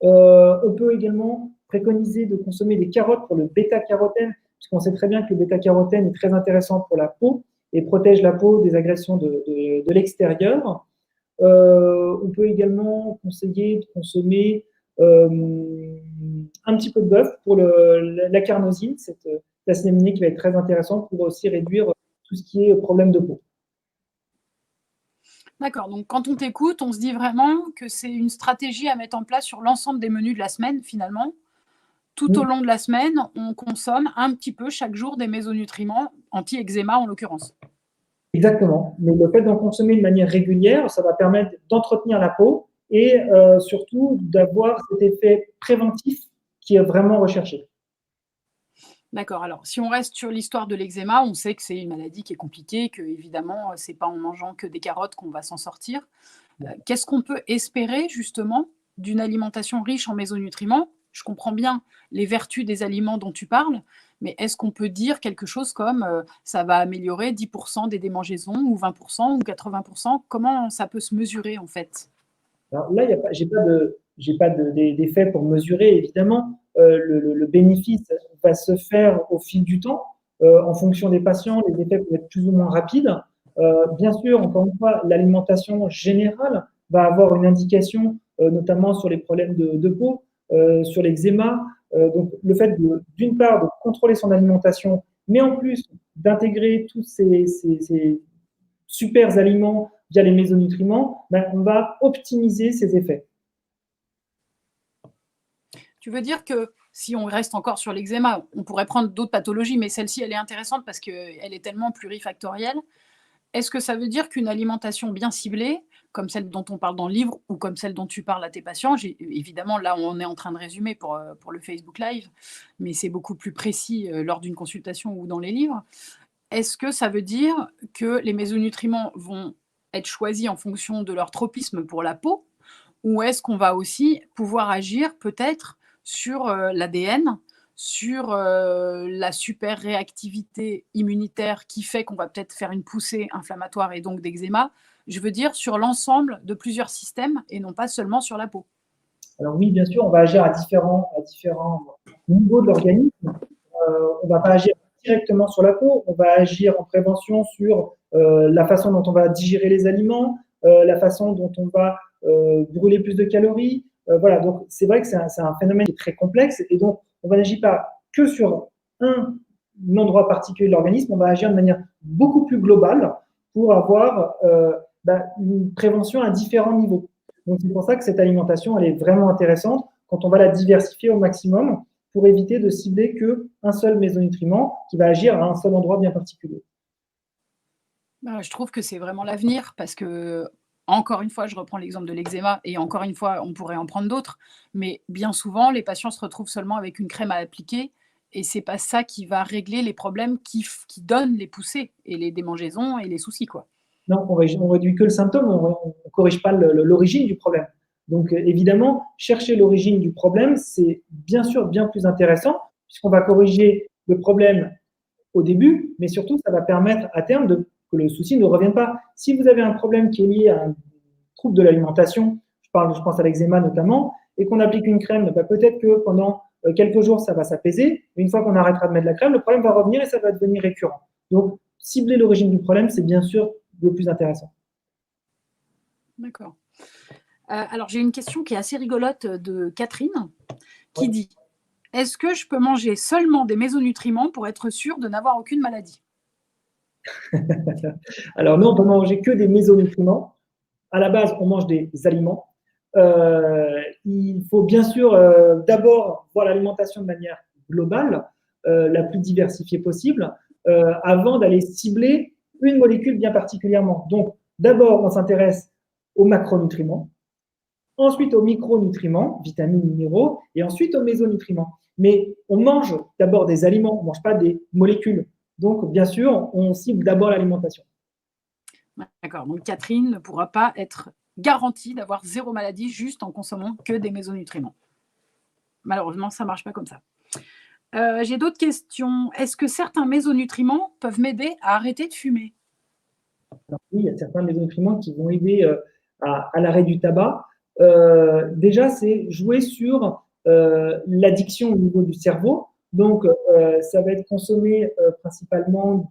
On peut également préconiser de consommer des carottes pour le bêta-carotène, puisqu'on sait très bien que le bêta-carotène est très intéressant pour la peau et protège la peau des agressions de l'extérieur. On peut également conseiller de consommer un petit peu de bœuf pour la carnosine, cette acide aminé qui va être très intéressant pour aussi réduire tout ce qui est problème de peau. D'accord, donc quand on t'écoute, on se dit vraiment que c'est une stratégie à mettre en place sur l'ensemble des menus de la semaine finalement. Tout au Oui, long de la semaine, on consomme un petit peu chaque jour des mésonutriments, anti-eczéma en l'occurrence. exactement. Mais le fait d'en consommer de manière régulière, ça va permettre d'entretenir la peau et surtout d'avoir cet effet préventif qui est vraiment recherché. D'accord, alors si on reste sur l'histoire de l'eczéma, on sait que c'est une maladie qui est compliquée, que évidemment, c'est pas en mangeant que des carottes qu'on va s'en sortir. Qu'est-ce qu'on peut espérer justement d'une alimentation riche en mésonutriments? Je comprends bien les vertus des aliments dont tu parles, mais est-ce qu'on peut dire quelque chose comme, ça va améliorer 10 des démangeaisons ou 20 ou 80? Comment ça peut se mesurer en fait? Alors là, j'ai pas d'effet pour mesurer, évidemment. Le bénéfice va se faire au fil du temps. En fonction des patients, les effets peuvent être plus ou moins rapides. Bien sûr, encore une fois, l'alimentation générale va avoir une indication, notamment sur les problèmes de peau, sur l'eczéma. Donc, le fait d'une part de contrôler son alimentation, mais en plus d'intégrer tous ces super aliments via les mésonutriments, ben, on va optimiser ces effets. Tu veux dire que si on reste encore sur l'eczéma, on pourrait prendre d'autres pathologies, mais celle-ci, elle est intéressante parce qu'elle est tellement plurifactorielle. Est-ce que ça veut dire qu'une alimentation bien ciblée, comme celle dont on parle dans le livre ou comme celle dont tu parles à tes patients, évidemment, là, on est en train de résumer pour le Facebook Live, mais c'est beaucoup plus précis lors d'une consultation ou dans les livres. Est-ce que ça veut dire que les mésonutriments vont être choisis en fonction de leur tropisme pour la peau? Ou est-ce qu'on va aussi pouvoir agir peut-être sur, l'ADN, sur, la super réactivité immunitaire qui fait qu'on va peut-être faire une poussée inflammatoire et donc d'eczéma? Je veux dire sur l'ensemble de plusieurs systèmes et non pas seulement sur la peau. Alors oui, bien sûr, on va agir à différents niveaux de l'organisme. On ne va pas agir directement sur la peau, on va agir en prévention sur la façon dont on va digérer les aliments, la façon dont on va brûler plus de calories. Voilà, donc c'est vrai que c'est un phénomène qui est très complexe et donc on va n'agir pas que sur un endroit particulier de l'organisme, on va agir de manière beaucoup plus globale pour avoir une prévention à différents niveaux. Donc c'est pour ça que cette alimentation, elle est vraiment intéressante quand on va la diversifier au maximum pour éviter de cibler qu'un seul mésonutriment qui va agir à un seul endroit bien particulier. Je trouve que c'est vraiment l'avenir parce que, encore une fois, je reprends l'exemple de l'eczéma et encore une fois, on pourrait en prendre d'autres, mais bien souvent, les patients se retrouvent seulement avec une crème à appliquer et c'est pas ça qui va régler les problèmes qui donnent les poussées et les démangeaisons et les soucis, quoi. Non, on réduit que le symptôme, on ne corrige pas l'origine du problème. Donc, évidemment, chercher l'origine du problème, c'est bien sûr bien plus intéressant, puisqu'on va corriger le problème au début, mais surtout, ça va permettre à terme que le souci ne revienne pas. Si vous avez un problème qui est lié à un trouble de l'alimentation, je pense à l'eczéma notamment, et qu'on applique une crème, bah, peut-être que pendant quelques jours, ça va s'apaiser, mais une fois qu'on arrêtera de mettre la crème, le problème va revenir et ça va devenir récurrent. Donc, cibler l'origine du problème, c'est bien sûr le plus intéressant. D'accord. Alors, j'ai une question qui est assez rigolote de Catherine qui dit: est-ce que je peux manger seulement des mésonutriments pour être sûr de n'avoir aucune maladie? Alors, nous, on peut manger que des mésonutriments. À la base, on mange des aliments. Il faut bien sûr d'abord voir l'alimentation de manière globale, la plus diversifiée possible, avant d'aller cibler une molécule bien particulièrement. Donc, d'abord, on s'intéresse aux macronutriments, ensuite aux micronutriments, vitamines, minéraux, et ensuite aux mésonutriments. Mais on mange d'abord des aliments, on ne mange pas des molécules. Donc, bien sûr, on cible d'abord l'alimentation. D'accord, donc Catherine ne pourra pas être garantie d'avoir 0 maladie juste en consommant que des mésonutriments. Malheureusement, ça ne marche pas comme ça. J'ai d'autres questions. Est-ce que certains mésonutriments peuvent m'aider à arrêter de fumer? Alors, oui, il y a certains mésonutriments qui vont aider à l'arrêt du tabac. Déjà, c'est jouer sur l'addiction au niveau du cerveau. Donc, ça va être consommé principalement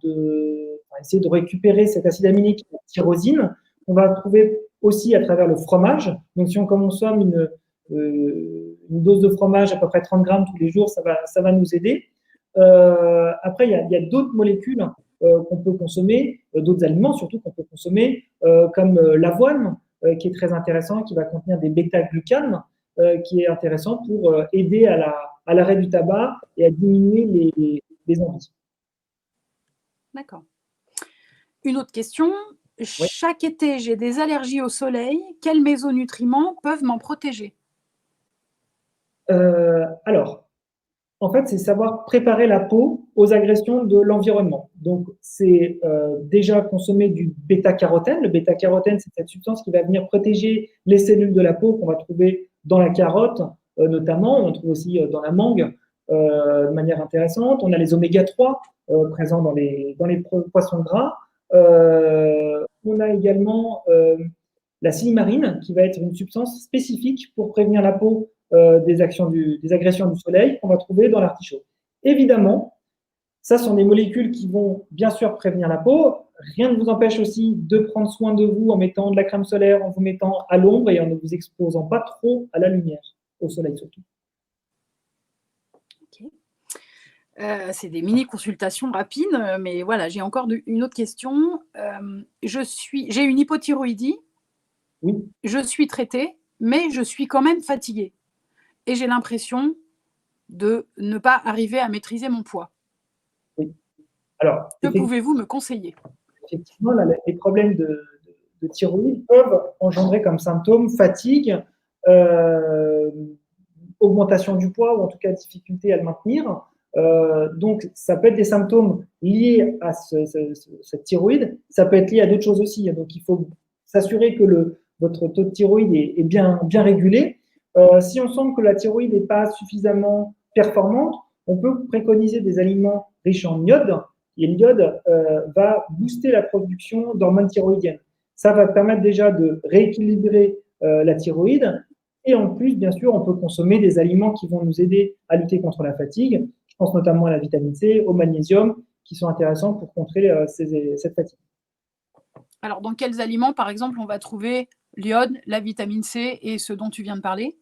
essayer de récupérer cet acide aminique, la tyrosine. On va trouver aussi à travers le fromage. Donc, si on consomme une dose de fromage à peu près 30 grammes tous les jours, ça va nous aider. Après, il y a d'autres molécules qu'on peut consommer, d'autres aliments surtout qu'on peut consommer, comme l'avoine, qui est très intéressant, qui va contenir des bêta-glucanes, qui est intéressant pour aider à l'arrêt du tabac et à diminuer les envies. D'accord. Une autre question. Oui. Chaque été, j'ai des allergies au soleil. Quels mésonutriments peuvent m'en protéger? Alors, en fait, c'est savoir préparer la peau aux agressions de l'environnement. Donc, c'est déjà consommer du bêta-carotène. Le bêta-carotène, c'est cette substance qui va venir protéger les cellules de la peau qu'on va trouver dans la carotte, notamment. On trouve aussi dans la mangue de manière intéressante. On a les oméga 3 présents dans les poissons gras. On a également la silimarine, qui va être une substance spécifique pour prévenir la peau des agressions du soleil qu'on va trouver dans l'artichaut. Évidemment, ça sont des molécules qui vont bien sûr prévenir la peau. Rien ne vous empêche aussi de prendre soin de vous en mettant de la crème solaire, en vous mettant à l'ombre et en ne vous exposant pas trop à la lumière, au soleil surtout. Okay. C'est des mini-consultations rapides, mais voilà, j'ai encore une autre question. J'ai une hypothyroïdie, oui. Je suis traitée, mais je suis quand même fatiguée. Et j'ai l'impression de ne pas arriver à maîtriser mon poids. Oui. Alors, que pouvez-vous me conseiller? Effectivement, les problèmes de thyroïde peuvent engendrer comme symptômes fatigue, augmentation du poids ou en tout cas difficulté à le maintenir. Donc, ça peut être des symptômes liés à cette thyroïde. Ça peut être lié à d'autres choses aussi. Donc, il faut s'assurer que votre taux de thyroïde est bien régulé. Si on sent que la thyroïde n'est pas suffisamment performante, on peut préconiser des aliments riches en iode. Et l'iode va booster la production d'hormones thyroïdiennes. Ça va permettre déjà de rééquilibrer la thyroïde. Et en plus, bien sûr, on peut consommer des aliments qui vont nous aider à lutter contre la fatigue. Je pense notamment à la vitamine C, au magnésium, qui sont intéressants pour contrer cette fatigue. Alors, dans quels aliments, par exemple, on va trouver l'iode, la vitamine C et ce dont tu viens de parler?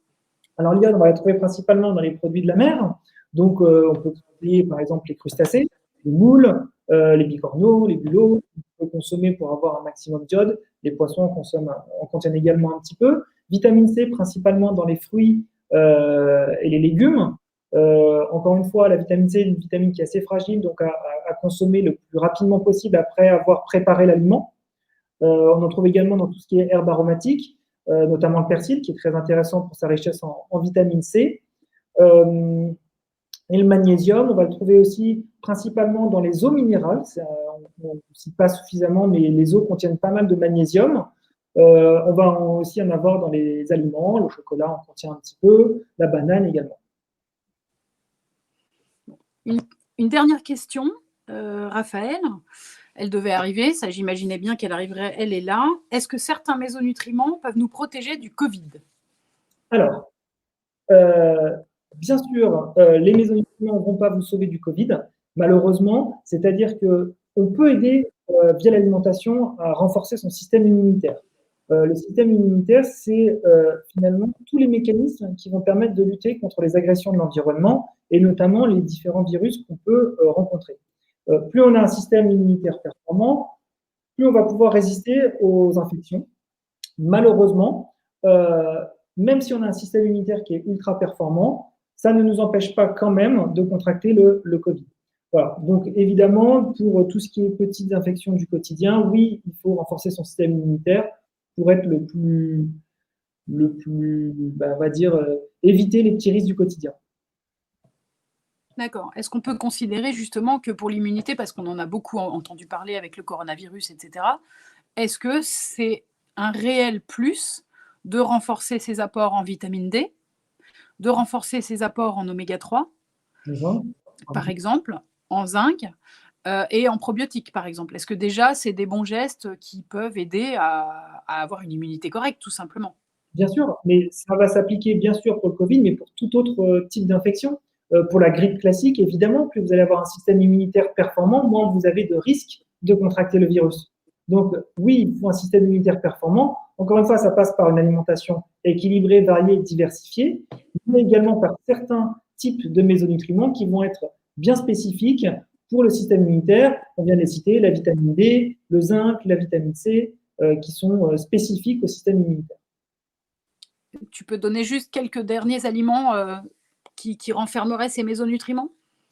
Alors, l'iode, on va la trouver principalement dans les produits de la mer. Donc, on peut trouver, par exemple, les crustacés, les moules, les bicorneaux, les bulots. On peut consommer pour avoir un maximum d'iode. Les poissons en contiennent également un petit peu. Vitamine C, principalement dans les fruits et les légumes. Encore une fois, la vitamine C est une vitamine qui est assez fragile, donc à consommer le plus rapidement possible après avoir préparé l'aliment. On en trouve également dans tout ce qui est herbes aromatiques, notamment le persil, qui est très intéressant pour sa richesse en vitamine C. Euh, et le magnésium, on va le trouver aussi principalement dans les eaux minérales. On ne cite pas suffisamment, mais les eaux contiennent pas mal de magnésium. On va aussi en avoir dans les aliments. Le chocolat en contient un petit peu, la banane également. Une dernière question, Raphaël. Elle devait arriver, ça j'imaginais bien qu'elle arriverait, elle est là. Est-ce que certains mésonutriments peuvent nous protéger du Covid? Alors, bien sûr, les mésonutriments ne vont pas vous sauver du Covid, malheureusement, c'est-à-dire qu'on peut aider via l'alimentation à renforcer son système immunitaire. Le système immunitaire, c'est finalement tous les mécanismes qui vont permettre de lutter contre les agressions de l'environnement et notamment les différents virus qu'on peut rencontrer. Plus on a un système immunitaire performant, plus on va pouvoir résister aux infections. Malheureusement, même si on a un système immunitaire qui est ultra performant, ça ne nous empêche pas quand même de contracter le Covid. Voilà. Donc évidemment, pour tout ce qui est petites infections du quotidien, oui, il faut renforcer son système immunitaire pour être on va dire, éviter les petits risques du quotidien. D'accord. Est-ce qu'on peut considérer justement que pour l'immunité, parce qu'on en a beaucoup entendu parler avec le coronavirus, etc., est-ce que c'est un réel plus de renforcer ses apports en vitamine D, de renforcer ses apports en oméga 3, par exemple, en zinc, et en probiotiques, par exemple? Est-ce que déjà, c'est des bons gestes qui peuvent aider à avoir une immunité correcte, tout simplement? Bien sûr, mais ça va s'appliquer bien sûr pour le Covid, mais pour tout autre type d'infection. Pour la grippe classique, évidemment, plus vous allez avoir un système immunitaire performant, moins vous avez de risques de contracter le virus. Donc oui, il faut un système immunitaire performant. Encore une fois, ça passe par une alimentation équilibrée, variée, diversifiée, mais également par certains types de mésonutriments qui vont être bien spécifiques pour le système immunitaire. On vient de les citer, la vitamine D, le zinc, la vitamine C, qui sont spécifiques au système immunitaire. Tu peux donner juste quelques derniers aliments qui renfermeraient ces mésonutriments?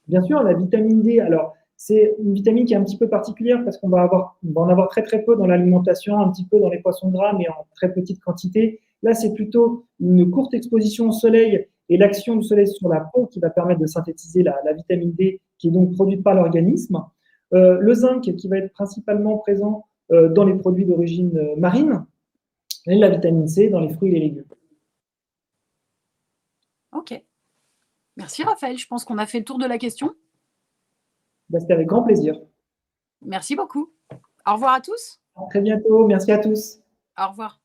Bien sûr, la vitamine D, alors c'est une vitamine qui est un petit peu particulière parce qu'on va en avoir très très peu dans l'alimentation, un petit peu dans les poissons gras, mais en très petite quantité. Là, c'est plutôt une courte exposition au soleil et l'action du soleil sur la peau qui va permettre de synthétiser la vitamine D qui est donc produite par l'organisme. Le zinc qui va être principalement présent dans les produits d'origine marine et la vitamine C dans les fruits et les légumes. Ok. Merci Raphaël, je pense qu'on a fait le tour de la question. C'était avec grand plaisir. Merci beaucoup. Au revoir à tous. À très bientôt, merci à tous. Au revoir.